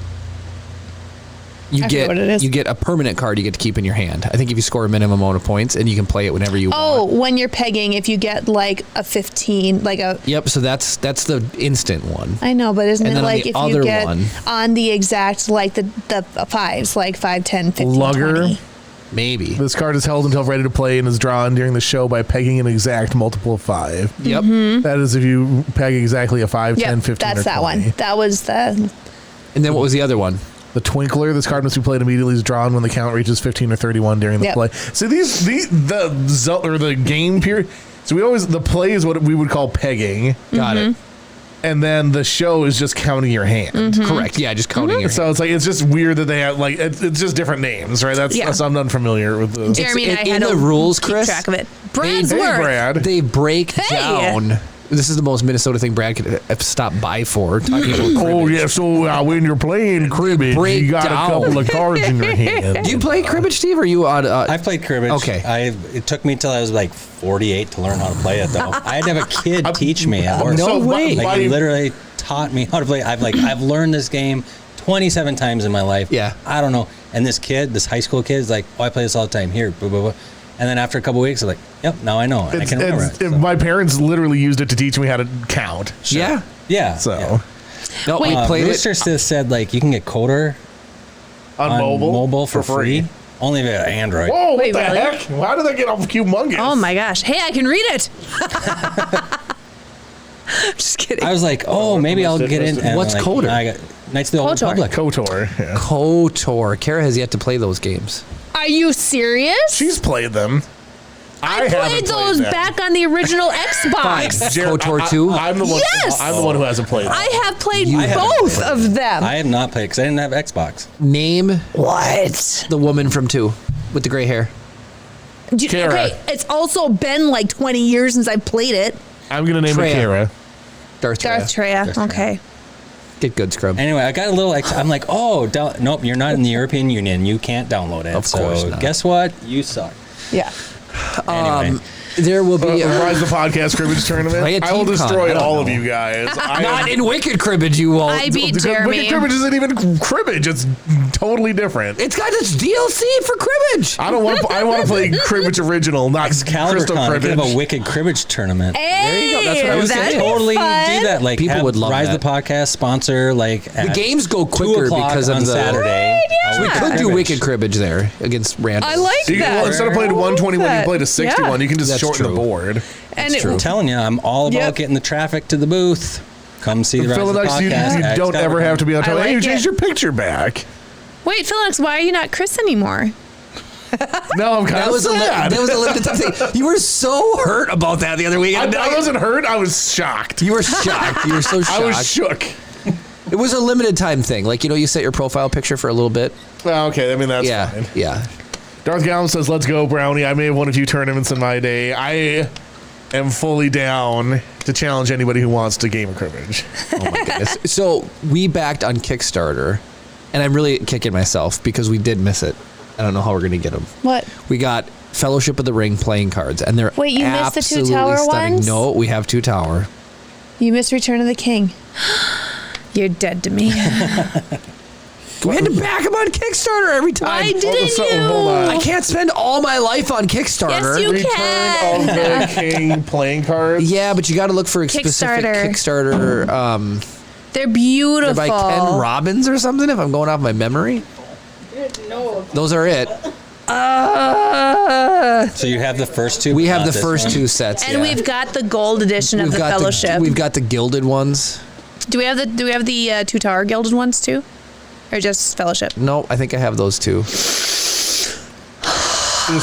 you forget what it is. get a permanent card you get to keep in your hand. I think if you score a minimum amount of points, and you can play it whenever you Oh, want. when you're pegging, if you get like a 15, like a. Yep, so that's the instant one. I know, but isn't And it then on like the if other you get one- on the exact, like the fives, like 5, 10, 15, Lugger. 20. Maybe. This card is held until ready to play and is drawn during the show by pegging an exact multiple of 5. Yep. That is if you peg exactly a 5, 10, Yep, 15, that's or 20. that one. That was the. And then what was the other one? The Twinkler. This card must be played immediately. Is drawn when the count reaches 15 or 31 during the Yep. play. So the game period. So the play is what we would call pegging, Got it. and then the show is just counting your hand. Correct. Yeah, just counting your So it's just weird that they have like it's just different names, right? That's I'm unfamiliar with the. Jeremy and I in had the to rules, keep Chris, track of it. Brad's Hey, work. Brad. They break Hey! down. This is the most Minnesota thing Brad could have stopped by for. Talking about Oh cribbage. yeah, so when you're playing cribbage, break you got down. a couple of cards in your hand. Do you play cribbage, Steve? Or are you on? I've played cribbage. Okay. It took me till I was like 48 to learn how to play it, though. I had to have a kid teach me at work. No way. Like, he literally taught me how to play. I've learned this game 27 times in my life. Yeah. I don't know. And this high school kid is like, oh, I play this all the time. Here, blah, blah, blah. And then after a couple of weeks, I'm like, yep, now I know. And I can remember it. So. My parents literally used it to teach me how to count. Yeah. Yeah. So yeah. No, we played Rooster it. said like you can get Coder on mobile for free. Only if you have Android. Whoa! Wait, what the really? heck? Why did they get all humongous? Oh my gosh. Hey, I can read it. Just kidding. I was like, maybe I'll get in. And What's like, Coder? I got Knights of the Old KOTOR. Republic. KOTOR. Yeah. KOTOR. Kara has yet to play those games. Are you serious? She's played them. I haven't played those them. back on the original Xbox. KOTOR 2? I'm the one. Yes! I'm the one who hasn't played them. I have played haven't both played of them. I have not played because I didn't have Xbox. Name What? the woman from 2 with the gray hair. Kara. Okay, it's also been like 20 years since I played it. I'm gonna name Treya. it Kara. Darth Darth Treya. Treya. Okay. Get good, scrub. Anyway, I got a little. I'm like, nope, you're not in the European Union. You can't download it. Of course so not. guess what? You suck. Yeah. Anyway. There will be Rise the Podcast Cribbage Tournament. Play a I will team con. I destroy don't all of know. you guys. not in Wicked Cribbage. You won't. I beat Because Jeremy. Wicked Cribbage isn't even cribbage. It's totally different. It's got its DLC for cribbage. I don't want. I want to play Cribbage Original, not Excalibur Crystal Con. Cribbage. Could have a Wicked Cribbage tournament. Hey, you go. That's what I was that'd saying. be Totally fun. do that. Like People have would love Rise that. the Podcast sponsor. Like The games go 2 quicker o'clock because of on the Saturday. Yeah. We could do Wicked Cribbage there against random. I like So you can, that. instead of playing 121, you that. can play to 61. Yeah. You can just That's shorten true. the board. And true. I'm telling you, I'm all about Yep. getting the traffic to the booth. Come see the Rise of the Philadex, you Podcast. at don't Excalibur ever have to be on I time. Hey, you like changed it. your picture back. Wait, Philix, why are you not Chris anymore? No, I'm kind of sad. That was a limited time thing. You were so hurt about that the other week. I wasn't hurt. I was shocked. You were shocked. You were so shocked. I was shook. It was a limited time thing. Like, you set your profile picture for a little bit. Well, okay. I mean, that's fine. Yeah. Darth Gown says, let's go, Brownie. I may have won a few tournaments in my day. I am fully down to challenge anybody who wants to game of cribbage. Oh, my goodness. So, we backed on Kickstarter, and I'm really kicking myself because we did miss it. I don't know how we're going to get them. What? We got Fellowship of the Ring playing cards, and they're Wait, you missed the 2 absolutely tower stunning. ones? No, we have 2 tower. You missed Return of the King. You're dead to me. We had to back them on Kickstarter every time. Why didn't you? Hold on. I can't spend all my life on Kickstarter. Yes, you Return can. of the King playing cards. Yeah, but you got to look for a specific Kickstarter. They're beautiful. They're by Ken Robbins or something, if I'm going off my memory. No. Those are it. So you have the first 2? We have the first 2 sets. And we've got the gold edition of the Fellowship. We've got the gilded ones. Do we have the 2 tower gilded ones too? Or just Fellowship? No, I think I have those 2. Is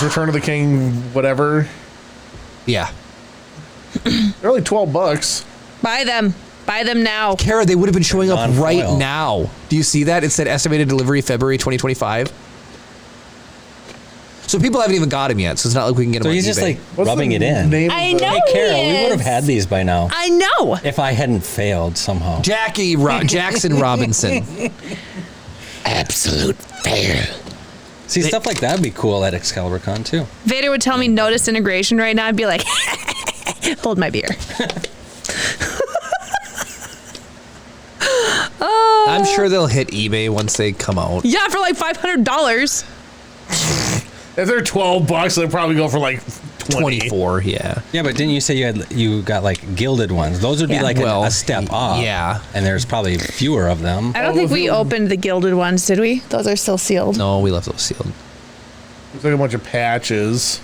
Return of the King whatever? Yeah. They're only $12. Buy them. Buy them now. Kara, they would have been showing up Non-foil. right now. Do you see that? It said estimated delivery February 2025. So people haven't even got them yet, so it's not like we can get them So on he's eBay. just like What's rubbing the it in. name I of the- know. Hey, Carol, he we would have is. had these by now I know. if I hadn't failed somehow. Jackson Robinson. Absolute fail. See, stuff like that would be cool at Excalibur Con, too. Vader would tell me no disintegration right now. I'd be like, hold my beer. I'm sure they'll hit eBay once they come out. Yeah, for like $500. If they're $12, they'll probably go for like 20. 24, yeah. Yeah, but didn't you say you got like gilded ones? Those would be Yeah. like Well, a step up. yeah. And there's probably fewer of them. I don't think we opened the gilded ones, did we? Those are still sealed. No, we left those sealed. Looks like a bunch of patches.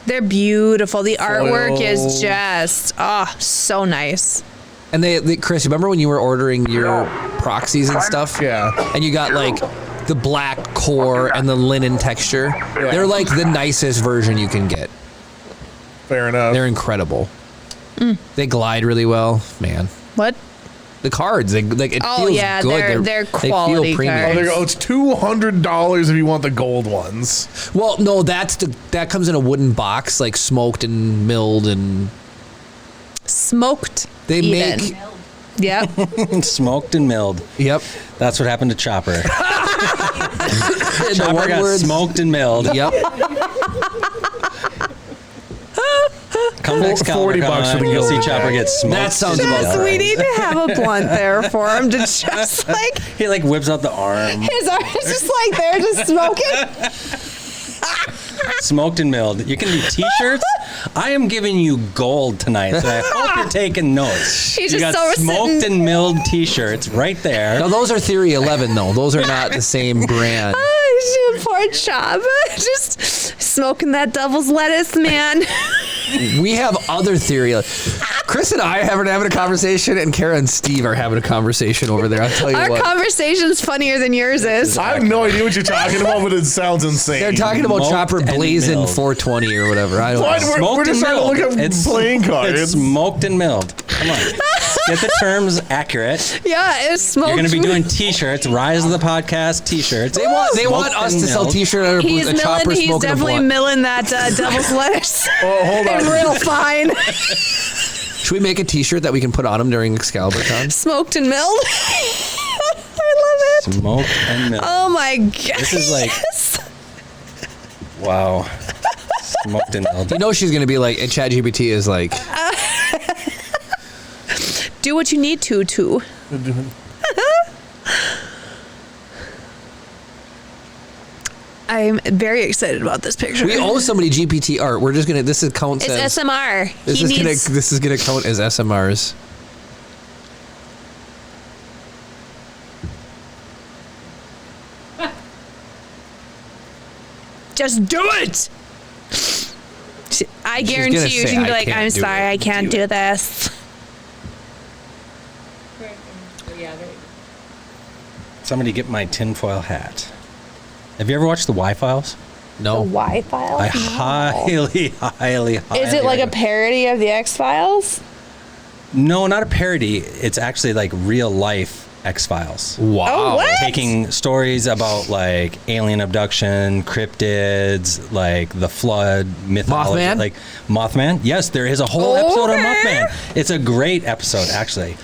They're beautiful. The artwork is Foil. just, so nice. And they Chris, remember when you were ordering your proxies and stuff? Yeah. And you got like the black core and the linen texture. Yeah. They're like the nicest version you can get. Fair enough. They're incredible. They glide really well, man. What? The cards, it feels good. They're They quality feel premium. Oh, cards. there you go. It's $200 if you want the gold ones. Well, no, that comes in a wooden box, like smoked and milled, and Smoked. they even. make. Yep. Smoked and milled. Yep. That's what happened to Chopper. In the Chopper one got word- smoked and milled. Yep. Come to Excalibur $40 for Con, the you'll see gilded Chopper bag. get smoked. That sounds and about milled. So we need to have a blunt there for him to just like, He like whips out the arm. his arm is just like there, just smoking. Smoked and milled. You can do T-shirts. I am giving you gold tonight, so I hope you're taking notes. He's You just got so smoked sitting- and milled T-shirts right there. Now those are Theory 11 though. Those are not the same brand. Oh, poor Chop. Just smoking that devil's lettuce, man. We have other theory. Chris and I are having a conversation, and Kara and Steve are having a conversation over there. I'll tell you Our what. conversation's funnier than yours is. I have no idea what you're talking about, but it sounds insane. They're talking about Smoked Chopper and blazing milled. 420 or whatever. I don't What? know. We're just trying to look up playing cards. It's smoked and milled. Come on. Get the terms accurate. Yeah, it's smoked. You're going to be doing T-shirts, Rise of the Podcast T-shirts. They want Smoked us and to sell milled. T-shirt or He's a Chopper milling. He's smoking a definitely blunt. milling that devil's lettuce. Oh, hold on. Real fine. Should we make a T-shirt that we can put on them during Excalibur Con? Smoked and milled. I love it. Smoked and milled. Oh my god. This is like, wow. Smoked and milled. You know she's going to be like, and ChatGPT is like, Do what you need to. I'm very excited about this picture. we owe somebody GPT art. We're just going to, this account It's says, SMR. this He is needs. this is going to count as SMRs. Just do it. I She's guarantee gonna you, say, she can be "I like, can't I'm do sorry, it." I can't do this. Somebody get my tinfoil hat. Have you ever watched the Y-Files? No. The Y Files? I highly Is it like a parody of the X Files? No, not a parody. It's actually like real life X-Files. Wow. Oh, what? Taking stories about like alien abduction, cryptids, like the flood, mythology. Mothman? Like Mothman. Yes, there is a whole episode on Mothman. It's a great episode, actually.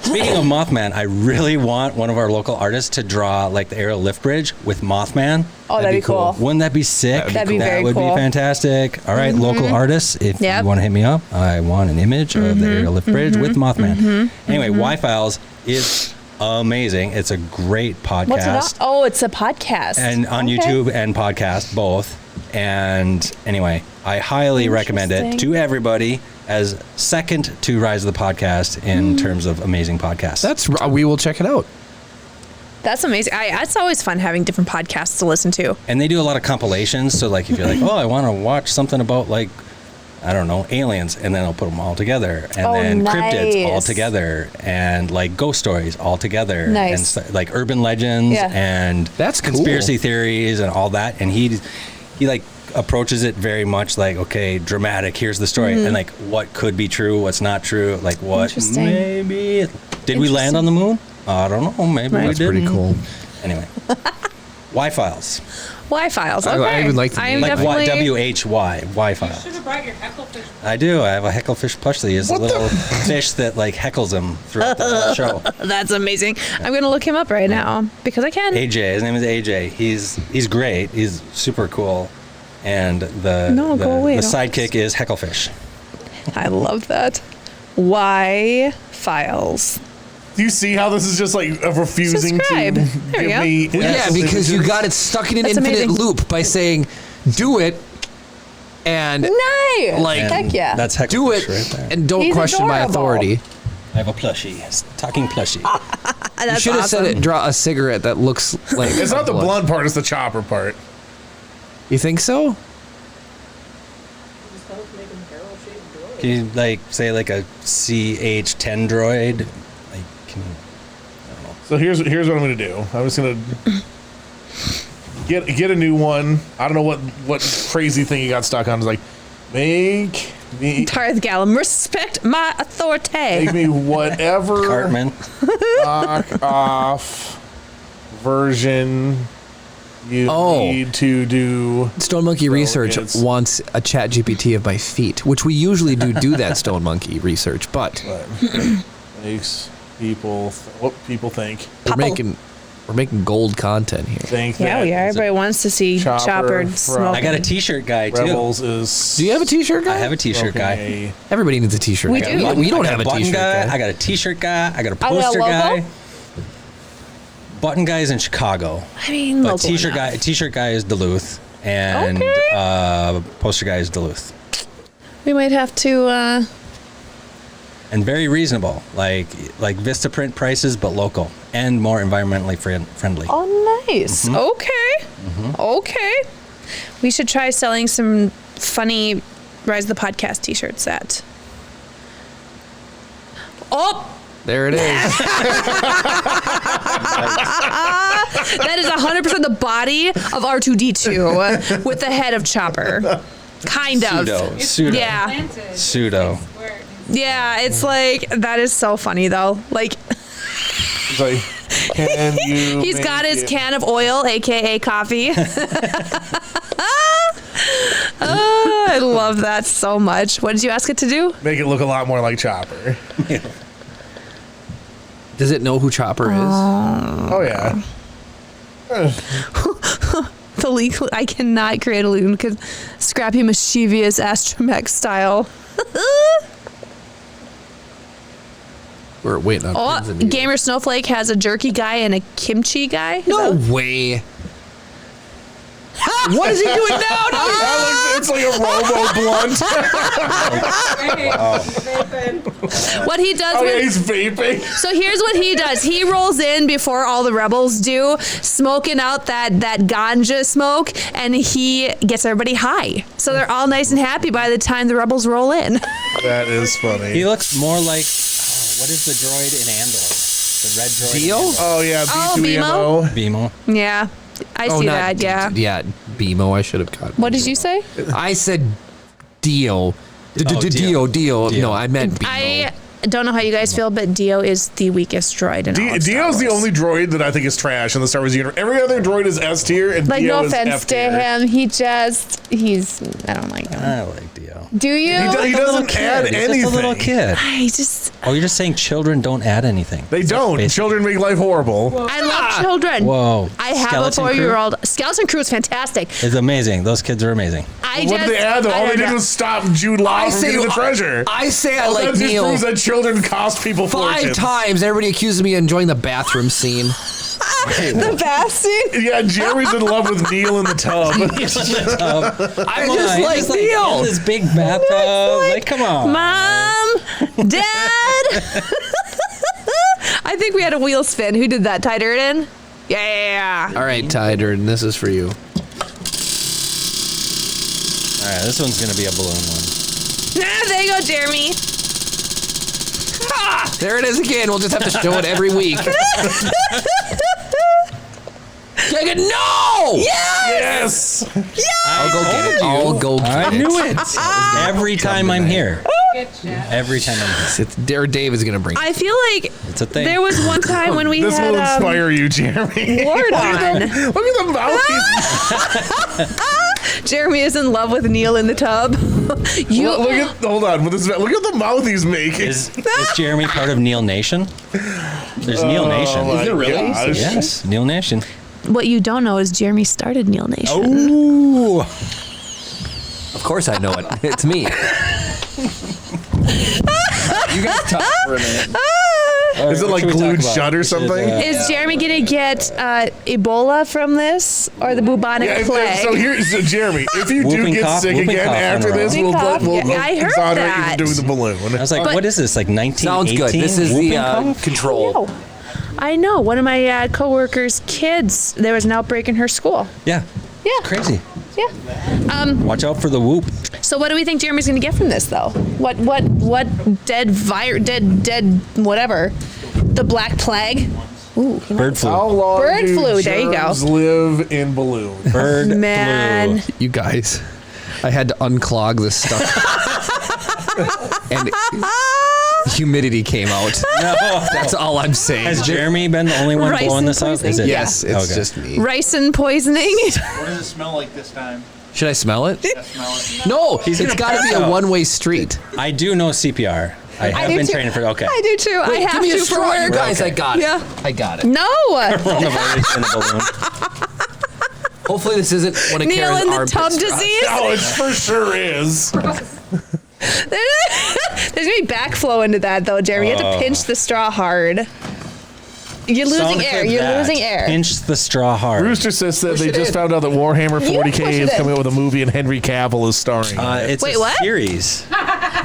Speaking of Mothman, I really want one of our local artists to draw like the aerial lift bridge with Mothman. Oh, that'd be cool. Wouldn't that be sick? That'd be very That would cool. be fantastic. All right, local artists, if you want to hit me up, I want an image of the aerial lift bridge with Mothman. Anyway, Y-Files is amazing. It's a great podcast. What's it on? Oh, it's a podcast. And on YouTube and podcast, both. And anyway, I highly recommend it to everybody as second to Rise of the Podcast in terms of amazing podcasts. We will check it out. That's amazing. It's always fun having different podcasts to listen to. And they do a lot of compilations. So like if you're like, oh, I want to watch something about like, I don't know, aliens, and then I'll put them all together, and then cryptids all together, and like ghost stories all together, and like urban legends and that's conspiracy theories and all that. And he like approaches it very much like, okay, dramatic. Here's the story, and like what could be true, what's not true, like what maybe did we land on the moon? I don't know. Maybe we didn't. That's pretty cool. Anyway, Y-Files. Y-Files. Okay. I even like the name. Like definitely... W-H-Y. Y-Files. You should have brought your hecklefish. I do. I have a hecklefish plushie. It's a little fish that like heckles him throughout the show. That's amazing. I'm going to look him up right now because I can. AJ. His name is AJ. He's great. He's super cool. And the sidekick is Hecklefish. I love that. Y-Files. Do you see how this is just like refusing Subscribe. to There give we me? Yeah, because you got it stuck in an That's infinite amazing. loop by saying, do it, and Nice. like Heck yeah. That's Hecklefish do it, right there. and don't He's question my adorable. authority. I have a plushie. Talking plushie. You That's should have awesome. said it. Draw a cigarette that looks like. It's not the blunt part; it's the chopper part. You think so? Can you like say like a CH-10 droid? Like, can you? So here's what I'm gonna do. I'm just gonna get a new one. I don't know what crazy thing you got stuck on. It's like make me Tarth Gallum, respect my authority. make me whatever Cartman. knock off version you need to do. Stone Monkey Research wants a chat GPT of my feet, which we usually do that Stone Monkey research, but Makes people what people think. we're making gold content here. Think Yeah, that we are. Everybody wants to see Chopper from- smoking. I got a T-shirt guy too. Rebels is. Do you have a T-shirt guy? I have a T-shirt smoking guy. a- Everybody needs a T-shirt. We guy. do. We don't I got have a button T-shirt guy. I got a T-shirt guy. I got a I got a poster logo? guy. Button guy is in Chicago, I mean, but local enough. T-shirt guy is Duluth, and poster guy is Duluth, We might have to. and very reasonable, like Vistaprint prices, but local and more environmentally friendly. Oh, nice. Okay. Okay. We should try selling some funny Rise of the Podcast T-shirts. There it is. That is 100% the body of R2-D2 with the head of Chopper. Kind of. Pseudo. Yeah. Pseudo. Yeah, it's like, that is so funny though. Like, It's like, can you? he's make got his it- can of oil, aka coffee. Oh, I love that so much. What did you ask it to do? Make it look a lot more like Chopper. Does it know who Chopper is? Oh yeah. The leak. I cannot create a loon because Scrappy mischievous astromech style. We're waiting on Oh, pins and needles. Gamer Snowflake has a jerky guy and a kimchi guy. Is No that- way. What is he doing now? That looks, it's like a robo blunt. What he does Oh yeah, with he's vaping. So here's what he does. He rolls in before all the rebels do, smoking out that ganja smoke, and he gets everybody high. So they're all nice and happy by the time the rebels roll in. That is funny. He looks more like what is the droid in Andor? The red droid. Dio? in Andor. Oh yeah, Oh, B2EMO. Beamo. Yeah. I see that. Yeah. Yeah, BMO. I should have got. What did you say? I said Dio. Dio. No, I meant BMO. I don't know how you guys feel, but Dio is the weakest droid in all of Star Dio's the Wars. only droid that I think is trash in the Star Wars universe. Every other droid is S tier, and Like, Dio no is offense F to tier. him, I don't like him. I like Dio. Do you? He doesn't add He's anything. just a little kid. I just, Oh, you're just saying children don't add anything. They don't. Basically. Children make life horrible. I love children. Whoa. I have Skeleton a Crew? 4-year-old. Skeleton Crew is fantastic. It's amazing. Those kids are amazing. What did they add, though? All they did was stop Jude Law from getting the treasure. I say I like That just Neil. proves that children cost people 5 fortunes. times. Everybody accuses me of enjoying the bathroom scene. The bath scene. Yeah, Jerry's in love with Neil in the tub. I just like Neil. In this big bathtub. Like, come on. Mom, Dad. I think we had a wheel spin. Who did that? Ty Durden? Yeah. All right, Ty Durden, this is for you. All right, this one's gonna be a balloon one. There you go, Jeremy. There it is again. We'll just have to show it every week. No! Yes! I'll go get it. I'll go get I it. knew it. Every time I'm here. Every time I'm here. It's Dave is going to bring it. I feel like It's a thing. there was one time when we This will had inspire you, Jeremy. Lord on. Look at the mouth. Jeremy is in love with Neil in the tub. Hold on. Look at the mouth he's making. Is Jeremy part of Neil Nation? There's Neil Nation. my gosh. Yes, Neil Nation. What you don't know is Jeremy started Neil Nation. Ooh. Of course I know it. It's me. You guys talk for a minute. Is it like glued shut or something? Is Jeremy gonna get Ebola from this or the bubonic plague? So Jeremy, if you do Whooping get cough, sick whooping again cough after in a this, row. we'll Yeah, I heard exonerate that. you from doing the balloon. I was like, But- what is this? Like 1918? Sounds good. This is Whooping the cough? control. I know. One of my coworkers' kids, there was an outbreak in her school. Yeah. Yeah. Crazy. Yeah. Watch out for the whoop. So what do we think Jeremy's gonna get from this though? What dead whatever? The Black Plague? Ooh. Bird flu. How long Bird do flu, there you go. germs live in balloons? Bird Man. flu. You guys, I had to unclog this stuff. And humidity came out. No. That's all I'm saying. Has Jeremy been the only one Rice blowing and this up? poisoning? Is it? Yes, it's Okay. just me. Ricin poisoning? What does it smell like this time? Should I smell it? I smell it. No, He's it's gonna got to pass be a out. one-way street. I do know CPR. I have do been too. training for. Okay. I do too. I have Give me a to for straw, you work. guys. I got it. Yeah. I got it. No. Coronavirus in a balloon. Hopefully this isn't one of Neil Karen's in the armpit tub straws. disease? Oh, it for sure is. There's gonna be backflow into that though, Jeremy. You have to pinch the straw hard. You're losing Sound air. clip You're that. losing air. Pinch the straw hard. Rooster says that Push they it just in. found out that Warhammer push 40K it is in. coming out with a movie and Henry Cavill is starring. It's Wait, a what? series.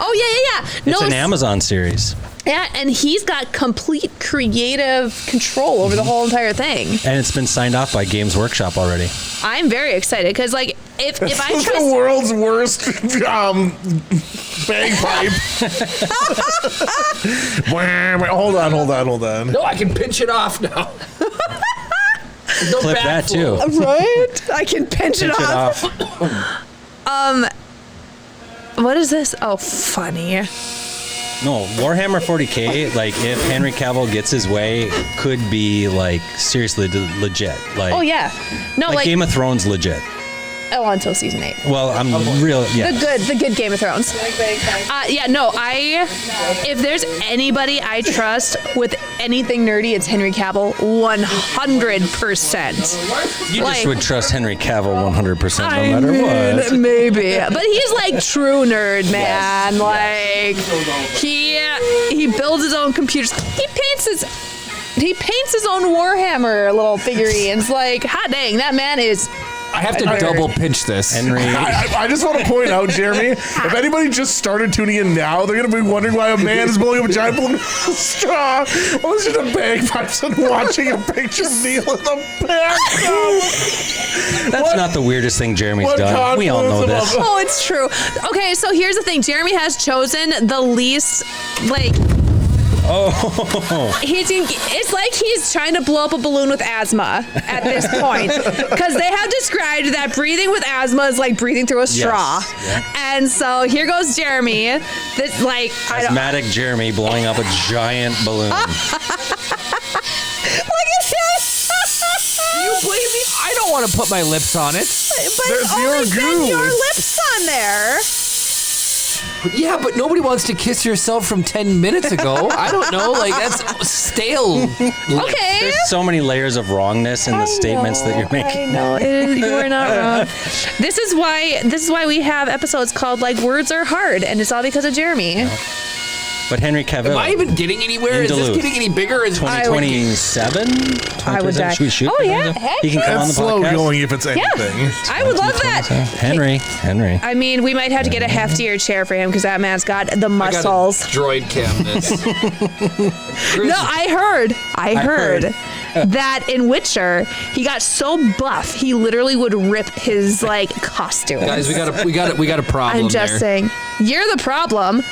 Oh yeah. It's an Amazon series. Yeah, and he's got complete creative control over the whole entire thing. And it's been signed off by Games Workshop already. I'm very excited because, like, if I It's the trust, world's worst bagpipe. Hold on. No, I can pinch it off now. No Clip that backflow. too. right? I can pinch it Pinch it off. off. What is this? Oh, funny. No, Warhammer 40K, like if Henry Cavill gets his way, could be like seriously legit. Like, Oh yeah, no, like Game of Thrones legit. until season 8. Well, I'm real, yeah. The good Game of Thrones. Yeah, no, if there's anybody I trust with anything nerdy, it's Henry Cavill, 100%. You like- just would trust Henry Cavill 100% no matter what. Maybe, but he's like true nerd, man. Like he builds his own computers. He paints his own Warhammer little figurines. Like, hot dang, that man is. I have to double pinch this. Henry. I just want to point out, Jeremy, if anybody just started tuning in now, they're going to be wondering why a man is blowing up a giant balloon with a straw. Well, it's just a bagpipes and watching a picture of Neil in the bathtub. That's not the weirdest thing Jeremy's done. We all know this. Oh, it's true. Okay, so here's the thing. Jeremy has chosen the least, like, Oh. It's like he's trying to blow up a balloon with asthma at this point. Because they have described that breathing with asthma is like breathing through a straw. Yes. Yeah. And so here goes Jeremy. This, like, Asthmatic Jeremy blowing up a giant balloon. Look at this. Do you blame me? I don't want to put my lips on it. But There's it's only your been goo. your lips on there. Yeah, but nobody wants to kiss yourself from 10 minutes ago. I don't know. Like, that's stale. Okay. There's so many layers of wrongness in the statements that you're making. I know. You are not wrong. This is why we have episodes called like Words Are Hard, and it's all because of Jeremy. But Henry Cavill. Am I even getting anywhere? In Is this Duluth. getting any bigger? 2027? I would die. Should we shoot Oh, for yeah. him? Heck He can come on That's the slow podcast. going if it's anything. I would love that. Henry. I mean, we might have to get a heftier chair for him because that man's got the I got a muscles. droid cam this. No, I heard that in Witcher, he got so buff he literally would rip his like costume. Guys, we got a problem. I'm just there. saying, you're the problem.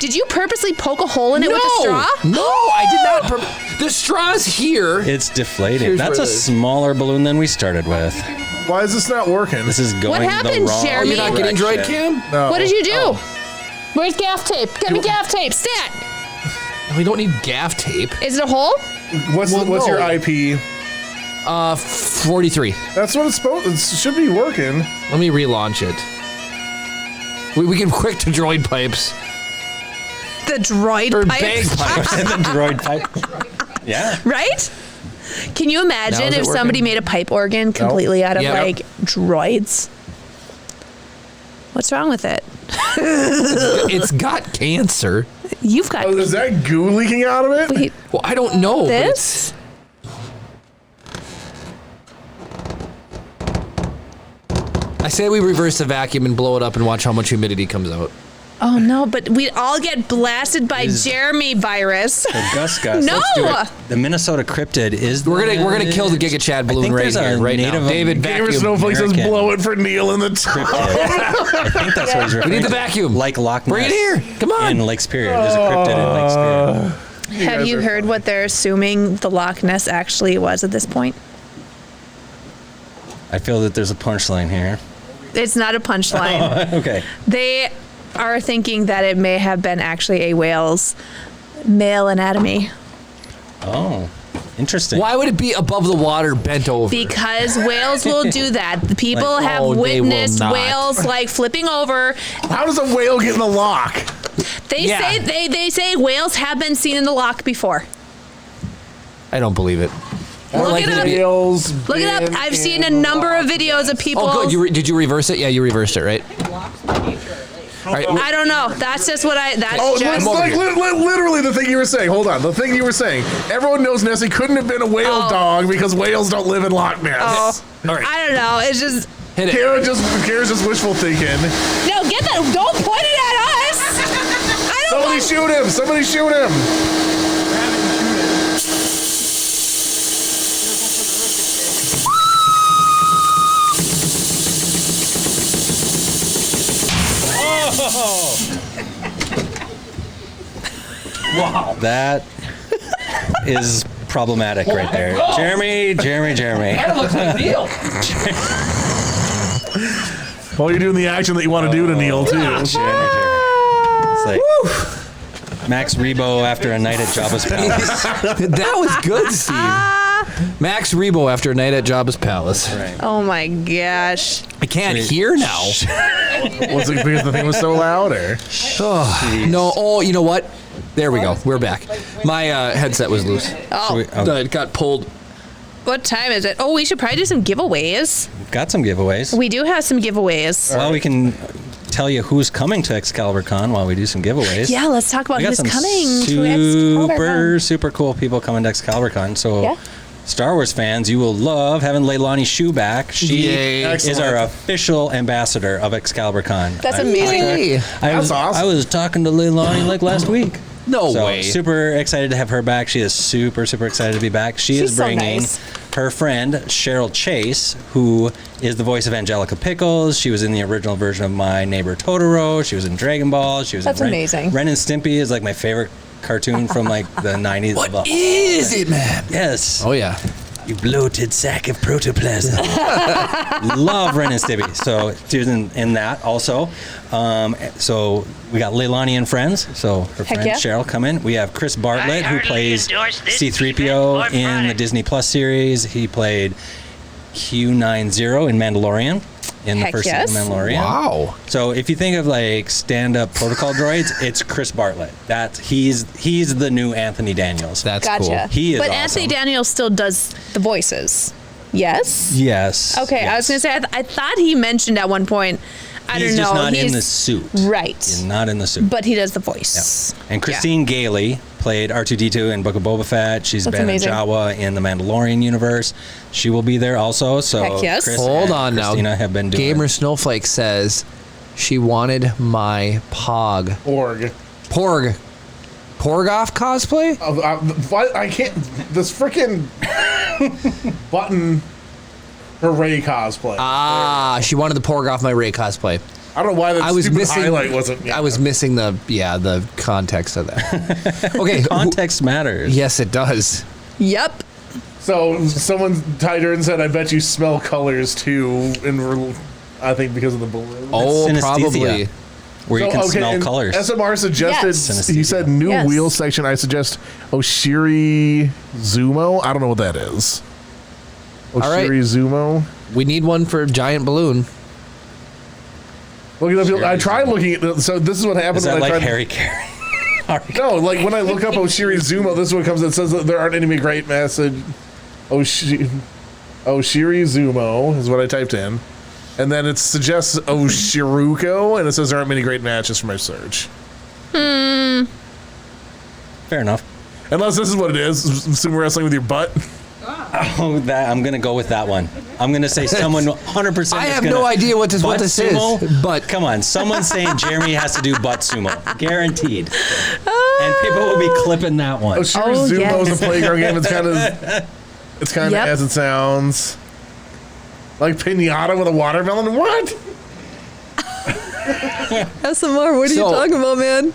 Did you purposely poke a hole in it with the straw? No, I did not. The straw's here. It's deflating. Here's That's where a it is. smaller balloon than we started with. Why is this not working? This is going happened, the wrong Jeremy? You're not getting droid direction. cam? No. What did you do? Where's gaff tape? Get me gaff tape. Stat. We don't need gaff tape. Is it a hole? What's your IP? 43. That's what it's supposed. It should be working. Let me relaunch it. We can quick to droid pipes. The droid Or pipe. bagpipes. The droid pipe. Yeah. Right? Can you Now imagine is it if somebody working? made a pipe organ completely out of Yep. like droids? What's wrong with it? It's got cancer. You've got Oh, is that goo leaking out of it? wait, Well, I don't know. but this? I say we reverse the vacuum and blow it up and watch how much humidity comes out. Oh no, but we'd all get blasted by Jeremy virus. Gus. No! Let's do it. The Minnesota cryptid is. We're gonna kill the Giga Chad balloon right here, right now. David, Gamer vacuum. Snowflake says American. blow it for Neil in the top. I think that's what he's referring We need the to. vacuum. Like Loch Ness. Bring it here. Come on. In Lake Superior. There's a cryptid in Lake Superior. Have you heard what they're assuming the Loch Ness actually was at this point? I feel that there's a punchline here. It's not a punchline. Okay. They are thinking that it may have been actually a whale's male anatomy. Oh, interesting. Why would it be above the water, bent over? Because whales will do that. The people Like, have oh, they will witnessed not. whales like flipping over. How does a whale get in the lock? They Yeah. say they say whales have been seen in the loch before. I don't believe it. Look it up. Whales. Look it up. I've seen a number of videos of people. Oh, good. Did you reverse it? Yeah, you reversed it, right? All right. I don't know. That's just what I. That's Oh, just. it's like literally the thing you were saying. Hold on. The thing you were saying. Everyone knows Nessie couldn't have been a whale Oh. dog because whales don't live in Loch Ness. Oh, All right. I don't know. It's just. Hit it. Kara's just wishful thinking. No, get that. Don't point it at us. I don't Somebody want. shoot him! Somebody shoot him! Wow. That is problematic right there. Jeremy. That looks like Neil. Well, you're doing the action that you want to do to Neil, too. It's like Max Rebo after a night at Jabba's Palace. That was good, Steve. Max Rebo after a night at Jabba's Palace. Right. Oh my gosh. I can't hear now. Was it because the thing was so loud, or? Oh, no. Oh, you know what? There we go. We're back. My headset was loose. It got pulled. What time is it? Oh, we should probably do some giveaways. Got some giveaways. We do have some giveaways. Well, we can tell you who's coming to Excalibur Con while we do some giveaways. Yeah, let's talk about We got who's some coming to Excalibur. super cool people coming to Excalibur Con. So, Yeah. Star Wars fans, you will love having Leilani Shu back. She Yay. is Excellent. our official ambassador of Excalibur Con. That's amazing. Hey. That's awesome. I was talking to Leilani like last week. No So way. super excited to have her back. She is super excited to be back. She She's is so bringing nice. her friend Cheryl Chase, who is the voice of Angelica Pickles. She was in the original version of My Neighbor Totoro. She was in Dragon Ball. She was That's in amazing. Ren and Stimpy is like my favorite cartoon from like the 90s. What is it, man? Yes. Oh, yeah. You bloated sack of protoplasm. Love Ren and Stimpy. So she was in that also. So we got Leilani and friends. So her friend Cheryl come in. We have Chris Bartlett, who plays C-3PO in the Disney Plus series. He played Q90 in Mandalorian. In the first season of Mandalorian. Wow. So if you think of like stand-up protocol droids, it's Chris Bartlett. He's the new Anthony Daniels. That's cool. He is But awesome. Anthony Daniels still does the voices. Yes? Yes. Okay, yes. I was going to say, I thought he mentioned at one point, I don't know. He's just not in the suit. Right. He's not in the suit. But he does the voice. Yeah. And Christine Gailey played R2-D2 in Book of Boba Fett. She's been a Jawa in the Mandalorian universe. She will be there also. So Heck yes. Chris Hold and on Christina now. have been doing Gamer Snowflake says she wanted my Porgoff cosplay? I can't. This freaking button. Her Ray cosplay. Ah, she wanted the Porgoff my Ray cosplay. I don't know why that highlight wasn't. I was missing the context of that. Okay, context matters. Yes, it does. Yep. So someone tied her and said, "I bet you smell colors too," and I think because of the balloon. Oh, probably. Where you can smell colors. SMR suggested. Yes. He said new wheel section. I suggest Oshiri Zumo. I don't know what that is. Oshiri Zumo. We need one for Giant Balloon. I tried looking at. So this is what happened. Is that when I like tried Harry Carey? No, like when I look up Oshiri Zumo, this is what comes. It says that there aren't any great message. Oshiri Zumo is what I typed in, and then it suggests Oshiruko, and it says there aren't many great matches for my search. Fair enough. Unless this is what it is, sumo wrestling with your butt. Oh, I'm gonna go with that one. I'm gonna say someone 100%. I have no idea what this sumo, is, but come on, someone's saying Jeremy has to do butt sumo, guaranteed, and people will be clipping that one. Oshiri Zumo is a playground game. It's kind of as it sounds. Like pinata with a watermelon. What? SMR, what are you talking about, man?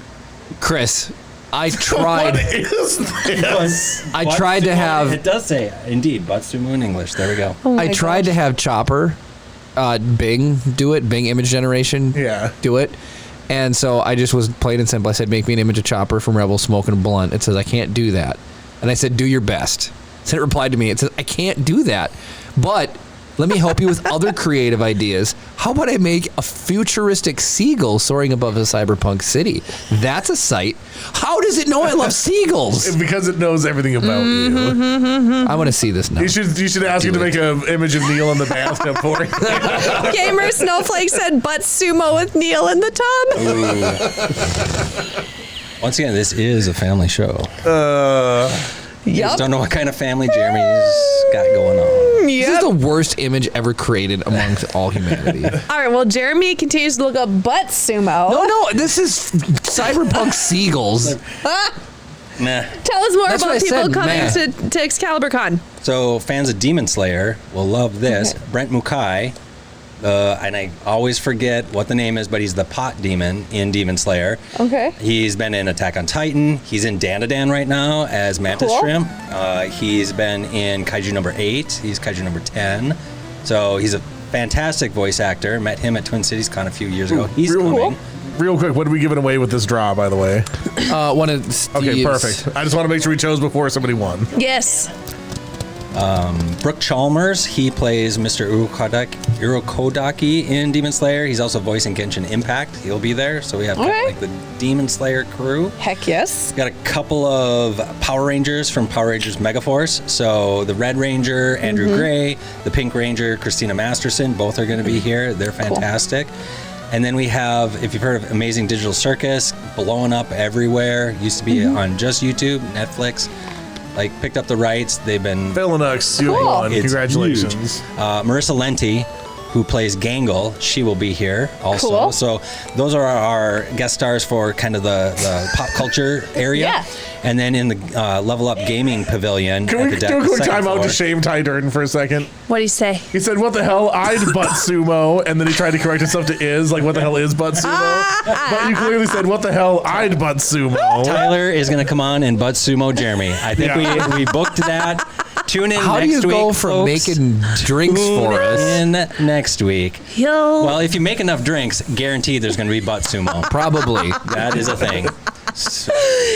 Chris, I tried. What is this? I tried to have. It does say indeed butt sumo in English. There we go. Oh I tried to have Chopper, Bing do it. Bing image generation. Yeah. Do it. And so I just was plain and simple. I said, make me an image of Chopper from Rebel smoking a blunt. It says I can't do that. And I said, do your best. So it replied to me. It says I can't do that, but let me help you with other creative ideas. How about I make a futuristic seagull soaring above a cyberpunk city? That's a sight. How does it know I love seagulls? Because it knows everything about you. I want to see this now. You should ask him to make an image of Neil in the bathtub for you. Gamer Snowflake said butt sumo with Neil in the tub. Once again, this is a family show. You just don't know what kind of family Jeremy's got going on. This is the worst image ever created amongst all humanity. All right, well, Jeremy continues to look up butt sumo. No, this is cyberpunk seagulls. Nah. Tell us more That's what about I people said, coming to Excalibur Con. So fans of Demon Slayer will love this. Okay. Brent Mukai, and I always forget what the name is, but he's the pot demon in Demon Slayer. Okay. He's been in Attack on Titan. He's in Danadan right now as Mantis Cool. Shrimp. He's been in Kaiju number 8. He's Kaiju number 10. So he's a fantastic voice actor. Met him at Twin Cities Con a few years ago. He's coming. Real quick, what are we giving away with this draw, by the way? One of Steve's. Okay, perfect. I just want to make sure we chose before somebody won. Yes. Brooke Chalmers, he plays Mr. Urokodaki in Demon Slayer. He's also voicing Genshin Impact. He'll be there. So we have kind of like the Demon Slayer crew. Heck yes. Got a couple of Power Rangers from Power Rangers Megaforce. So the Red Ranger, Andrew Gray, the Pink Ranger, Christina Masterson, both are going to be here. They're fantastic. And then we have, if you've heard of Amazing Digital Circus, blowing up everywhere. Used to be on just YouTube, Netflix. Like, picked up the rights. They've been... Phalanx, you won. Congratulations. Huge. Marissa Lenti, who plays Gangle, she will be here also. Cool. So those are our guest stars for kind of the pop culture area. Yeah. And then in the Level Up Gaming Pavilion, Can we do a quick time out to shame Ty Durden for a second? What'd he say? He said, "What the hell? I'd butt sumo," and then he tried to correct himself to "is," like, "What the hell is butt sumo?" But you clearly said, "What the hell? I'd butt sumo." Tyler is going to come on and butt sumo Jeremy. I think we booked that. Tune in How next week. do you go from folks. making drinks for us? In next week. Well, if you make enough drinks, guaranteed there's going to be butt sumo. Probably. That is a thing. So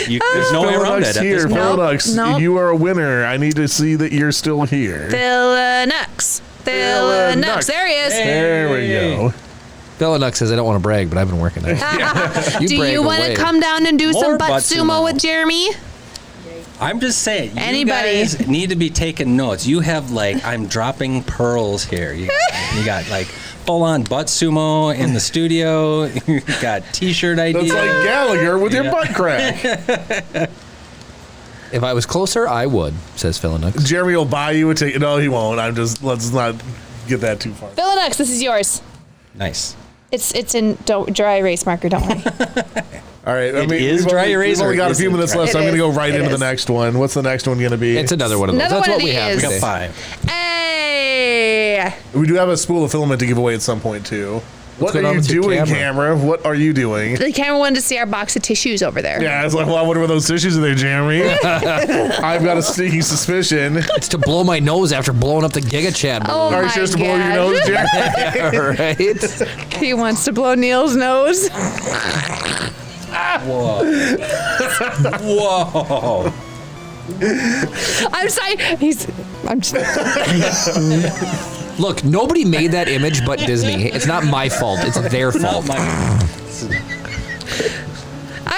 there's no way around it at this point. Philonux, Nope. you are a winner. I need to see that you're still here. Philonux. Philonux. There he is. There we go. Philonux says, I don't want to brag, but I've been working out. Do you want to come down and do More some butt butt sumo sumo. with Jeremy? I'm just saying, Anybody. you guys need to be taking notes. You have I'm dropping pearls here. You got full-on butt sumo in the studio. You got T-shirt ideas. That's like Gallagher with your butt crack. If I was closer, I would, says Philonux. Jeremy will buy you a ticket. No, he won't. Let's not get that too far. Philonux, this is yours. Nice. It's in dry erase marker. Don't worry. All right. It is dry erase We've only or got a is few it minutes dry? left, so I'm It going to go is. right It into the is. next one. What's the next one going to be? It's another one of those. Another That's one what of we have these. We got today. 5. Hey. We do have a spool of filament to give away at some point, too. What going are on you with your doing, camera? camera? What are you doing? The camera wanted to see our box of tissues over there. Yeah, I was like, well, I wonder what those tissues are there, Jeremy. I've got a sneaking suspicion. It's to blow my nose after blowing up the Giga Chad balloon. Oh Are you my sure it's to blow your God. nose, Jeremy? Right? He wants to blow Neil's nose. Whoa. Whoa. I'm sorry. I'm just. Look, nobody made that image but Disney. It's not my fault. It's their fault. I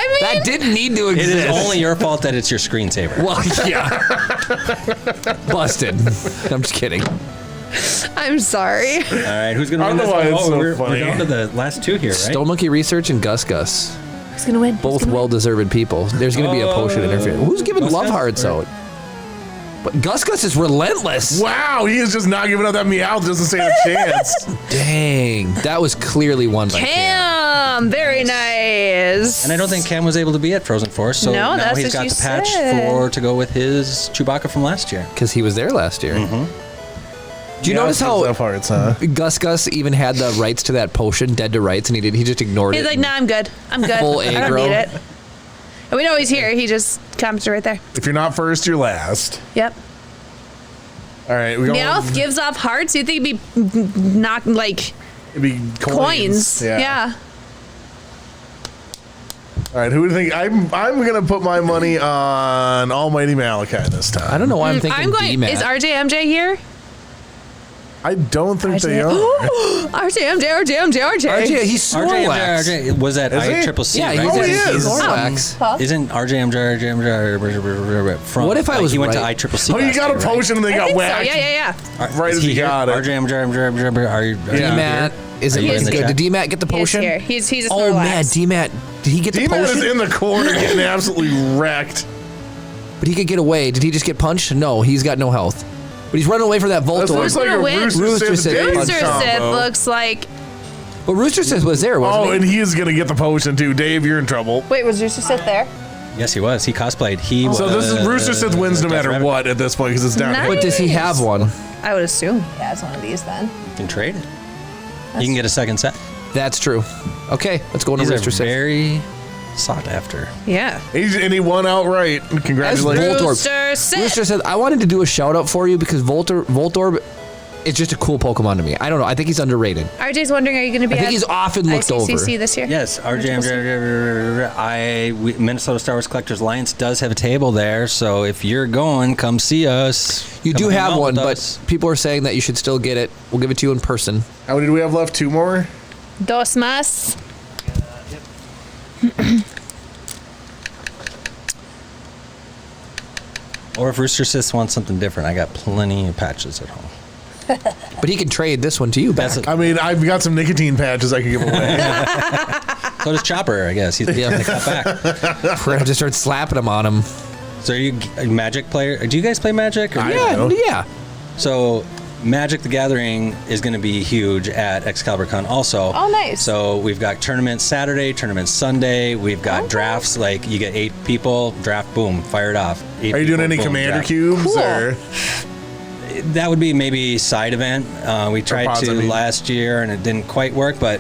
mean, That didn't need to It exist. is only your fault that it's your screensaver. Well, yeah. Busted. I'm just kidding. I'm sorry. All right, who's going to I win don't this know why one? it's so We're funny. down to the last 2 here, right? Stone Monkey Research and Gus Gus. Who's gonna win? Both well-deserved people. There's going to be a potion interference. Who's giving Gus love Gus hearts or- out? But Gus Gus is relentless. Wow, he is just not giving up that Meowth just to stand a chance. Dang. That was clearly won by Cam. Cam, very nice. And I don't think Cam was able to be at Frozen Force, so No, now that's he's what got you the patch said. to go with his Chewbacca from last year. Because he was there last year. Mm-hmm. Do you notice how Love hearts, huh? Gus Gus even had the rights to that potion, dead to rights, and he just ignored He's it. like, nah, I'm good. I'm good. Full I don't aggro. need it. And we know he's here. He just commented right there. If you're not first, you're last. Yep. All right, we go. Meowth gives off hearts. You'd think it'd be knocking like It'd be coins. Yeah. All right, who do you think? I'm gonna put my money on Almighty Malachi this time. I don't know why I'm thinking I'm going. D-Mat. Is RJ here? I don't think they are. RJ. RJ, he's Snorlax. RJ was at Is he? ICCC, Yeah, right? he's, Oh, he he's is. Snorlax. Isn't RJ from? What if I was he went right? to ICCC? Oh, you got a potion and they I got think so. whacked. Yeah. Right as you got it. RJ, are you D-Mat. Is it Are you in the good? chat? Did D-Mat get the He is potion? here. He's a Snorlax. Oh, man, D-Mat. Did he get the D-Man is potion? in the corner getting absolutely wrecked. But he could get away. Did he just get punched? No, he's got no health. But he's running away from that This Voltorb. looks like a gonna win? Rooster Rooster Sith Sith Days Rooster Sith combo. looks like. But Rooster Sith was there, wasn't Oh, he? and he is gonna get the potion too. Dave, you're in trouble. Wait, was Rooster Sith there? Yes, he was. He cosplayed. He So this is Rooster Sith wins no matter Rabbit. what at this point because it's down. Nice. But does he have one? I would assume he has one of these then. You can trade it. You can get a second set. That's true. Okay, let's go into These Rooster are Sith. very sought after. Yeah. And he won outright. Congratulations. Voltorb. Rooster Sith. Rooster Sith, I wanted to do a shout out for you because Voltorb is just a cool Pokemon to me. I don't know. I think he's underrated. RJ's wondering, are you going to be I think at he's often looked over. ICCC this year? Yes, Minnesota Star Wars Collectors Alliance does have a table there, so if you're going, come see us. You Come do hang have out one, with but us. people are saying that you should still get it. We'll give it to you in person. How many do we have left? 2 more? Dos más. Or if Rooster Sith wants something different, I got plenty of patches at home. But he can trade this one to you back. That's I mean, I've got some nicotine patches I could give away. So does Chopper, I guess. He's Yeah. yeah. back. We're going to have to start slapping him on him. So are you a Magic player? Do you guys play Magic? Or I Yeah, know. yeah. So Magic the Gathering is going to be huge at Excalibur Con also. Oh, nice. So we've got tournaments Saturday, tournaments Sunday. We've got drafts, like you get 8 people, draft, boom, fire it off. Are you doing any commander cubes? Cool. Or? That would be maybe side event. We tried to last year and it didn't quite work, but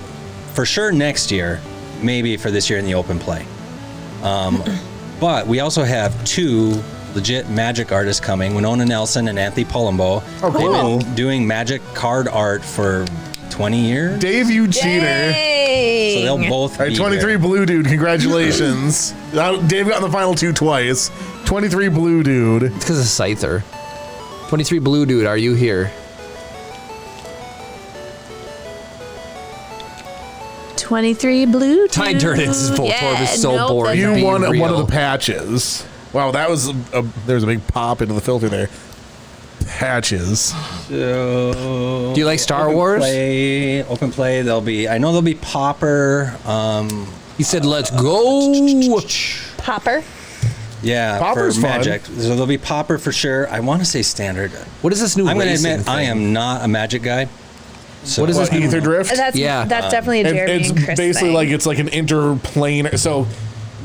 for sure next year, maybe for this year in the open play. But we also have 2 legit Magic artists coming, Winona Nelson and Anthony Palumbo. Oh, cool. They've been doing Magic card art for 20 years. Dave, you cheater. So they'll both All right, 23 Blue Dude, congratulations. Dave got in the final 2 twice. 23 Blue Dude. It's because of Scyther. 23 Blue Dude, are you here? 23 Blue Dude. Tide Turnance' Voltorb is so boring. You Being won one real. of the patches. Wow, that was there's a big pop into the filter there. Patches. So, Do you like Star open Wars? Open play. I know there'll be Popper. He said, "Let's go." Popper. Yeah, Popper's for fun. Magic. So there'll be Popper for sure. I want to say standard. What is this new? I'm going to racing admit, thing? I am not a Magic guy. So What is this? Ether Drift? That's definitely a Jeremy It's and Chris basically thing. like it's like an interplanar. So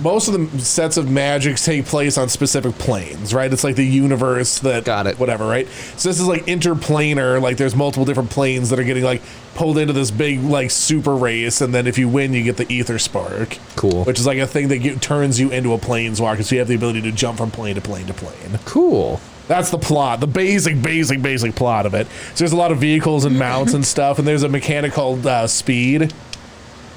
most of the sets of Magics take place on specific planes, right? It's like the universe that Got it. whatever, right? So this is like interplanar. Like there's multiple different planes that are getting like pulled into this big like super race, and then if you win, you get the Ether Spark. Cool. Which is like a thing that turns you into a planeswalker, so you have the ability to jump from plane to plane to plane. Cool. That's the plot, the basic plot of it. So there's a lot of vehicles and mounts and stuff, and there's a mechanic called speed.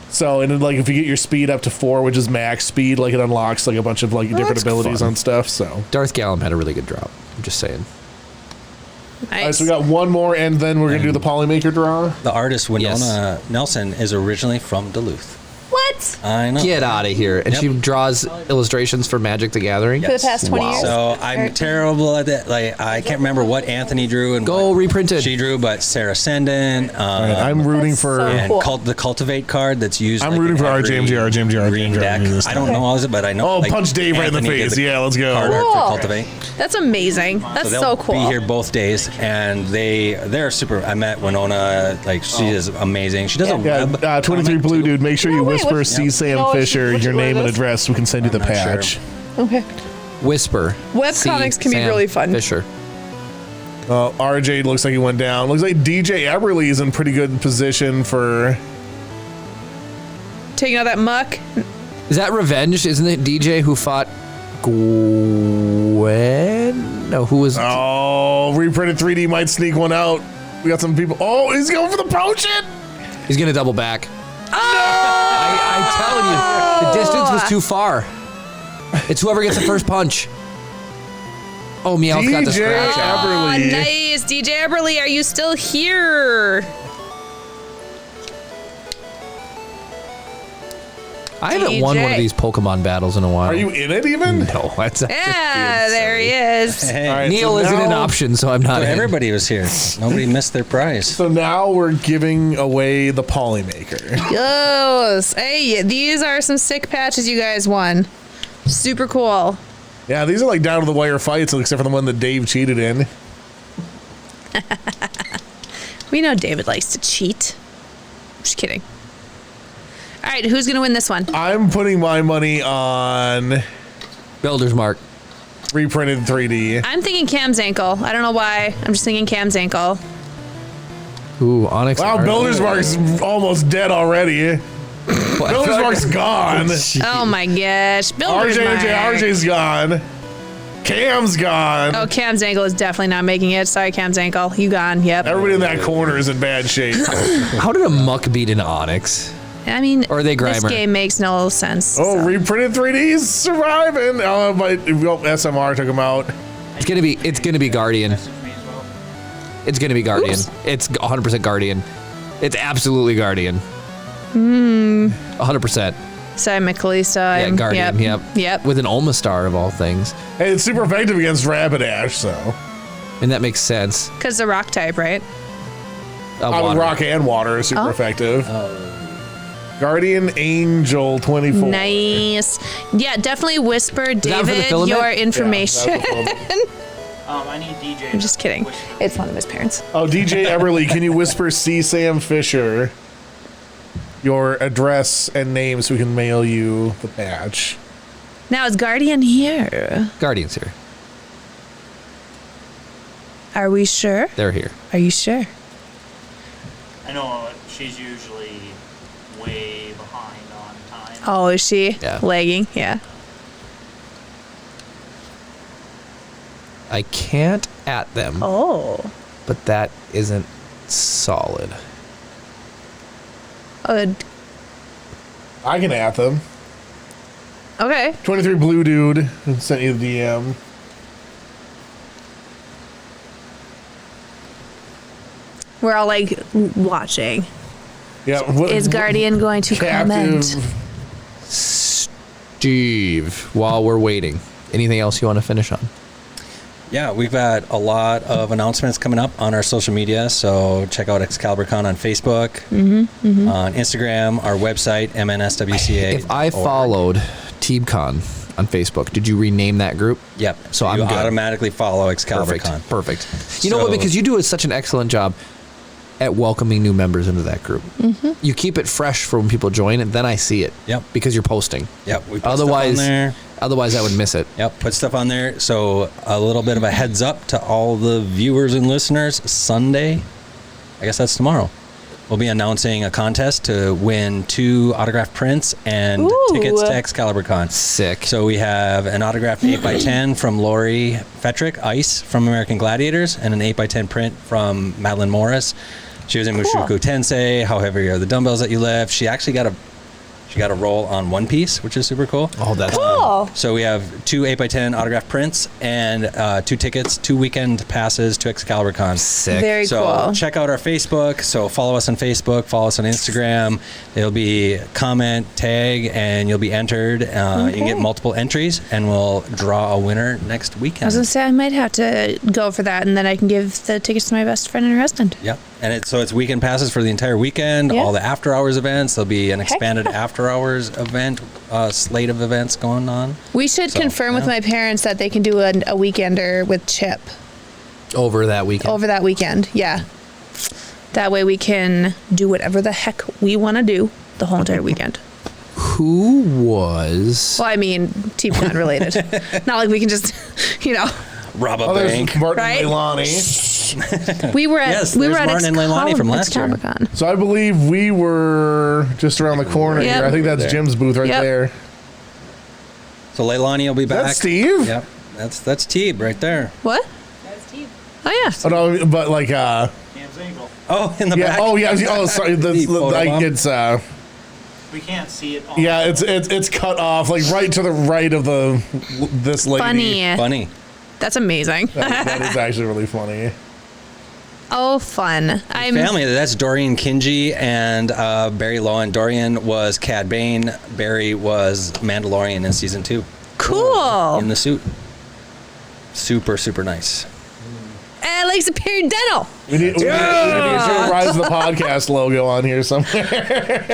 So, and then, like, if you get your speed up to 4, which is max speed, like, it unlocks, like, a bunch of, like, different that's abilities fun. on stuff, so. Darth Gallum had a really good drop. I'm just saying. Nice. All right, so we got one more, and then we're going to do the Polymaker draw. The artist Winona Nelson is originally from Duluth. What? I know. Get out of here. And Yep. she draws illustrations for Magic the Gathering. For the past 20 years? So I'm terrible at that. Like I can't remember what Anthony drew and Go what reprinted. she drew, but Sarah Senden. All right, I'm rooting That's for. so and cool. the Cultivate card that's used. I'm like, rooting in for every RJMGR, green deck. I don't know all of it, but I know. Oh, like, punch Dave right in the Anthony did face. Yeah, let's go. Card art Cool. for Cultivate. That's amazing. That's So so they'll cool. be here both days, and they're super. I met Winona, like she is amazing. She does a web. Yeah, 23 comic, Blue too. Dude, make sure you Oh, wait, whisper what's- C. Sam No, Fisher, what's your your name and list? address. We can send you the I'm not sure. patch. Okay. Whisper. Webcomics can be Sam really fun. Fisher. RJ looks like he went down. Looks like DJ Eberly is in pretty good position for. Taking out that muck. Is that Revenge? Isn't it DJ who fought Gwen? No, who was? Oh, reprinted 3D might sneak one out. We got some people. Oh, he's going for the potion. He's gonna double back. I'm telling you, the distance was too far. It's whoever gets the first punch. Oh, Meowth got the DJ scratch out. Oh, Eberly. nice. DJ Eberly, are you still here? I haven't won one of DJ. these Pokemon battles in a while. Are you in it even? No, that's Yeah, there he is. Hey, All right, Neil so isn't an now- option, so I'm not. in. everybody was here. Nobody missed their prize. So now we're giving away the Polymaker. Yes. Hey, these are some sick patches you guys won. Super cool. Yeah, these are like down to the wire fights, except for the one that Dave cheated in. We know David likes to cheat. Just kidding. All right, who's going to win this one? I'm putting my money on Builder's Mark. reprinted 3D. I'm thinking Cam's ankle. I don't know why. I'm just thinking Cam's ankle. Ooh, Onyx. Wow, Art. Builder's Mark's almost dead already. Builder's Mark's gone. Oh my gosh. Builder's Mark. RJ's gone. Cam's gone. Oh, Cam's ankle is definitely not making it. Sorry, Cam's ankle. You gone. Yep. Everybody in that corner is in bad shape. How did a Muck beat an Onyx? I mean, Or are they this Grimer? game makes no sense. Oh, so. reprinted 3D's surviving. Oh, but SMR took him out. It's gonna be Guardian. It's gonna be Guardian. Oops. It's 100% Guardian. It's absolutely Guardian. 100%. Sorry, Michalisa. Yeah, Guardian. Yep. Yep. With an Omastar of all things, Hey, it's super effective against Rapidash, so. and that makes sense. Because the rock type, right? Water. Rock and water is super effective. Guardian Angel 24. Nice. Yeah, definitely whisper, that for the David, filament? your Yeah, information. that's the I need DJ. I'm just kidding. It's one of his parents. Oh, DJ Everly, can you whisper C. Sam Fisher your address and name so we can mail you the badge? Now, is Guardian here? Guardian's here. Are we sure? They're here. Are you sure? I know she's usually way behind on time. Oh, is she? Yeah. Lagging? Yeah. I can't at them, Oh. but that isn't solid. I can at them. Okay. 23 Blue Dude sent you the DM. We're all like watching. Yeah. Is Guardian going to comment? Steve, while we're waiting, anything else you want to finish on? Yeah, we've got a lot of announcements coming up on our social media, so check out Excalibur Con on Facebook, on Instagram, our website, MNSWCA. If I followed TeamCon on Facebook, did you rename that group? Yep. So I'm you good. automatically follow Excalibur Con. Perfect. You know what? Because you do such an excellent job at welcoming new members into that group. You keep it fresh for when people join, and then I see it. Yep. Because you're posting. Yep. We put stuff on there. Otherwise, I would miss it. Yep, put stuff on there. So a little bit of a heads up to all the viewers and listeners. Sunday, I guess that's tomorrow, we'll be announcing a contest to win 2 autographed prints and tickets to Excalibur Con. Sick. So we have an autographed 8x10 from Lori Fetrick, Ice from American Gladiators, and an 8x10 print from Madeline Morris. She was in Mushoku Tensei, How Heavy Are the Dumbbells That You Lift. She actually got a roll on One Piece, which is super cool. Oh, that's cool. So we have 2 8x10 autographed prints and 2 tickets, 2 weekend passes to Excalibur Con. sick. Very So cool. check out our Facebook. So follow us on Facebook, follow us on Instagram. It'll be comment, tag, and you'll be entered. You can get multiple entries, and we'll draw a winner next I weekend. was going to say, I might have to go for that, and then I can give the tickets to my best friend and her husband. Yep. And it's weekend passes for the entire weekend, Yeah. all the after hours events. There'll be an expanded after hours event, slate of events going on. We should confirm with my parents that they can do a weekender with Chip Over that weekend. over that weekend. Yeah. That way we can do whatever the heck we want to do the whole entire weekend. Who was... Well, I mean, TeamCon related. Not like we can just, Rob a Oh, there's bank. Martin Right? Leilani. we were at Yes, we were there's at Martin and Leilani from last year. Excalibur Con. So I believe we were just around the corner Yep. here. I think that's There. Jim's booth right Yep. there. So Leilani will be back. That's Steve? Yep. That's Teeb right there. What? Oh yeah. Oh, no, but like, Cam's ankle. Oh, in the yeah. back. Oh, yeah. Oh, sorry. The photo bomb? It's We can't see it. On yeah. It's cut off like right to the right of this lady. Funny. Funny. That's amazing. That is actually really funny. Oh, fun. I'm Family, that's Dorian Kinji and Barry Lowen. Dorian was Cad Bane. Barry was Mandalorian in season 2 cool. in the suit. Super, super nice. And like Superior Dental. We need to Rise of the Podcast logo on here somewhere.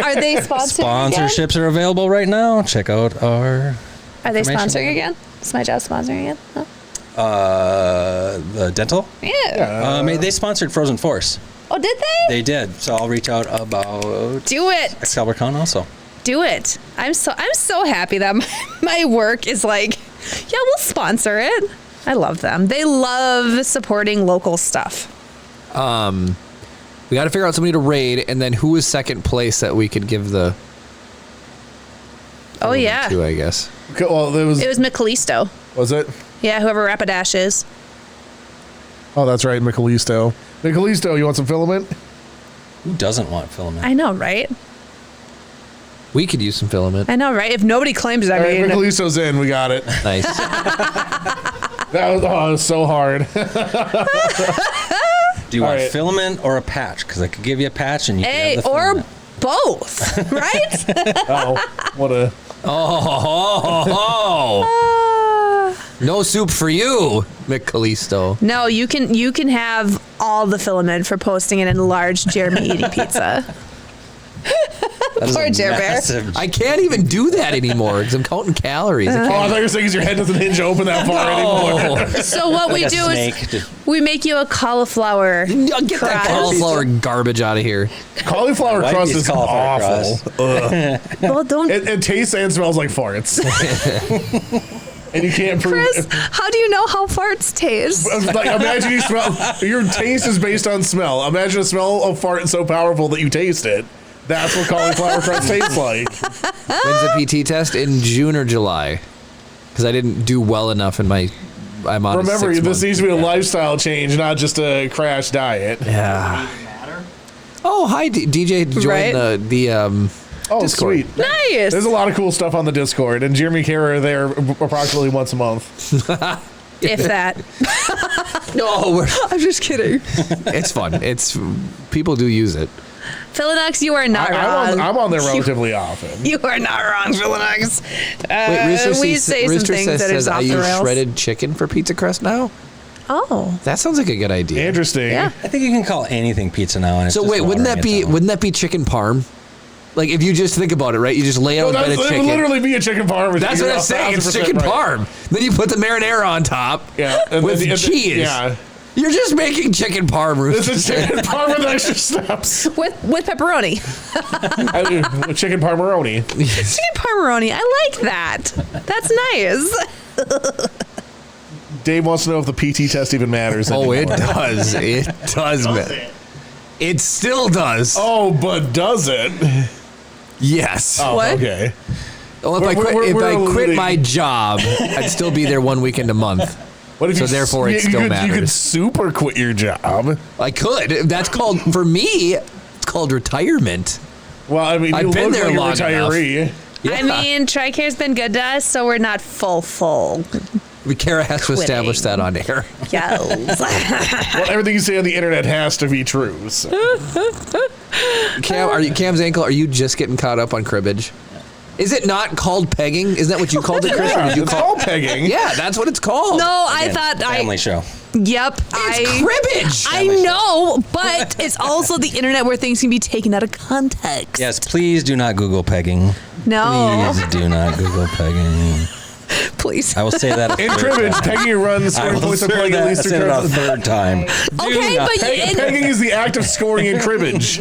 Are they sponsoring again? Sponsorships are available right now. Check out our... Are they information. sponsoring again? Is my job sponsoring again? Huh? The dental. Yeah. They sponsored Frozen Force. Oh, did they? They did. So I'll reach out about Do it. Excalibur Con also. Do it. I'm so happy that my work is like, yeah, we'll sponsor it. I love them. They love supporting local stuff. We got to figure out somebody to raid, and then who is second place that we could give the... Oh yeah. To, I guess. Okay, well, It was McCallisto. Was it? Yeah, whoever Rapidash is. Oh, that's right, McCallisto. McCallisto, you want some filament? Who doesn't want filament? I know, right? We could use some filament. I know, right? If nobody claims that, All right, McCallisto's in. We got it. Nice. That was so hard. Do you All want right. filament or a patch? Because I could give you a patch and you hey, can have the or filament. both, right? Oh, what a... No soup for you, McCallisto. No, you can have all the filament for posting it in large Jeremy eating pizza. Poor Jer Bear. I can't even do that anymore because I'm counting calories. I thought you were saying your head doesn't hinge open that far anymore. So what we do is we make you a cauliflower Get crust. that cauliflower garbage out of here. Cauliflower crust is awful. Well, don't. It tastes and smells like farts. And you can't prove Chris, how do you know how farts taste? Like, imagine you smell. Your taste is based on smell. Imagine a smell of fart so powerful that you taste it. That's what cauliflower crust tastes like. When's the PT test? In June or July? Because I didn't do well enough in my. I'm on. Remember, this needs to be a lifestyle change, not just a crash diet. Yeah. Oh, hi, DJ. Join the Oh, Discord. Sweet. Nice. There's a lot of cool stuff on the Discord, and Jeremy and Kara are there approximately once a month. If that. No, I'm just kidding. it's fun. People do use it. Philinox, you are not wrong. I'm on there relatively often. You are not wrong, Philinox. Wait, Rooster we say some things that is off the I rails. use shredded chicken for pizza crust now. Oh, that sounds like a good idea. Interesting. Yeah. I think you can call anything pizza now. And it's so just wait, wouldn't that be chicken parm? Like if you just think about it, right? You just lay out a bit of chicken. It would literally be a chicken parm. That's what I'm saying. It's chicken parm. Then you put the marinara on top. Yeah, and with cheese. Yeah. You're just making chicken parm, Rooster. This is chicken parm with extra steps. With pepperoni. With chicken parmeroni. Chicken parmeroni. I like that. That's nice. Dave wants to know if the PT test even matters anymore. It does. It does, man. It still does. Oh, but does it? Yes. Oh, what? Okay. Well, if I quit my job, I'd still be there 1 weekend a month. What if therefore it still matters. You could super quit your job. I could. That's called, for me, it's called retirement. Well, I mean, I've been there long retiree. enough. Yeah. I mean, TRICARE's been good to us, so we're not full. Kara has to establish that on air. Yes. Well, everything you say on the internet has to be true. So. Cam's ankle, are you just getting caught up on cribbage? Is it not called pegging? Isn't that what you called it, Chris? Yeah, or did you it's call called pegging. Yeah, that's what it's called. No, I thought family show. Yep. It's cribbage. I know, but it's also the internet where things can be taken out of context. Yes, please do not Google pegging. No. Please do not Google pegging. Please. I will say that In cribbage, pegging runs scoring points are playing at least three times. A third time. Okay, but pegging is the act of scoring in cribbage.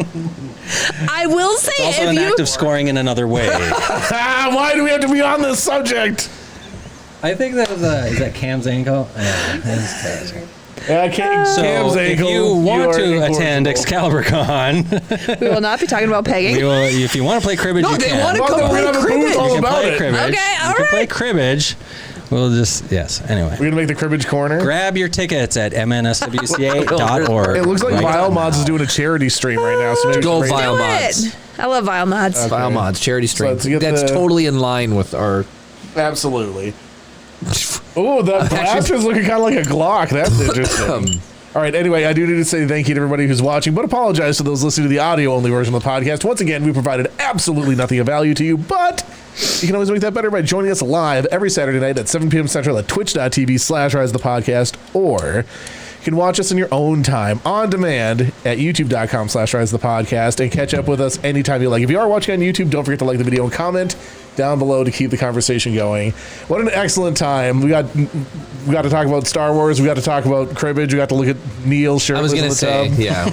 I will say, it's also an act of scoring in another way. Why do we have to be on this subject? I think that was is that Cam's ankle? Yeah, Cam's ankle. If you want to attend Excalibur Con, we will not be talking about pegging. If you want to play cribbage, you can. Want to come play cribbage. All about it. Cribbage. Okay, all you can right. play cribbage. We'll just, anyway. We're going to make the cribbage corner. Grab your tickets at mnswca.org. It looks like Vile Mods is doing a charity stream right now. So maybe Go Vile Mods. I love Vile Mods. Okay. Vile Mods, charity stream. So that's totally in line with our... Absolutely. Oh, that blaster's looking kind of like a Glock. That's interesting. All right, anyway, I do need to say thank you to everybody who's watching, but apologize to those listening to the audio-only version of the podcast. Once again, we provided absolutely nothing of value to you, but you can always make that better by joining us live every Saturday night at 7 p.m. Central at twitch.tv/RiseThePodcast, or you can watch us in your own time on demand at youtube.com/RiseThePodcast and catch up with us anytime you like. If you are watching on YouTube, don't forget to like the video and comment down below to keep the conversation going. What an excellent time. We got to talk about Star Wars. We got to talk about cribbage. We got to look at Neil's shirt. I was going to say, yeah.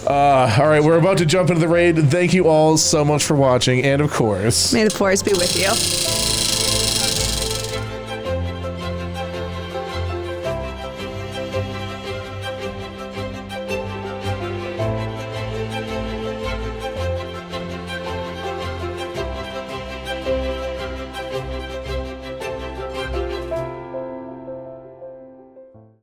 All right, we're about to jump into the raid. Thank you all so much for watching. And of course, May the force be with you.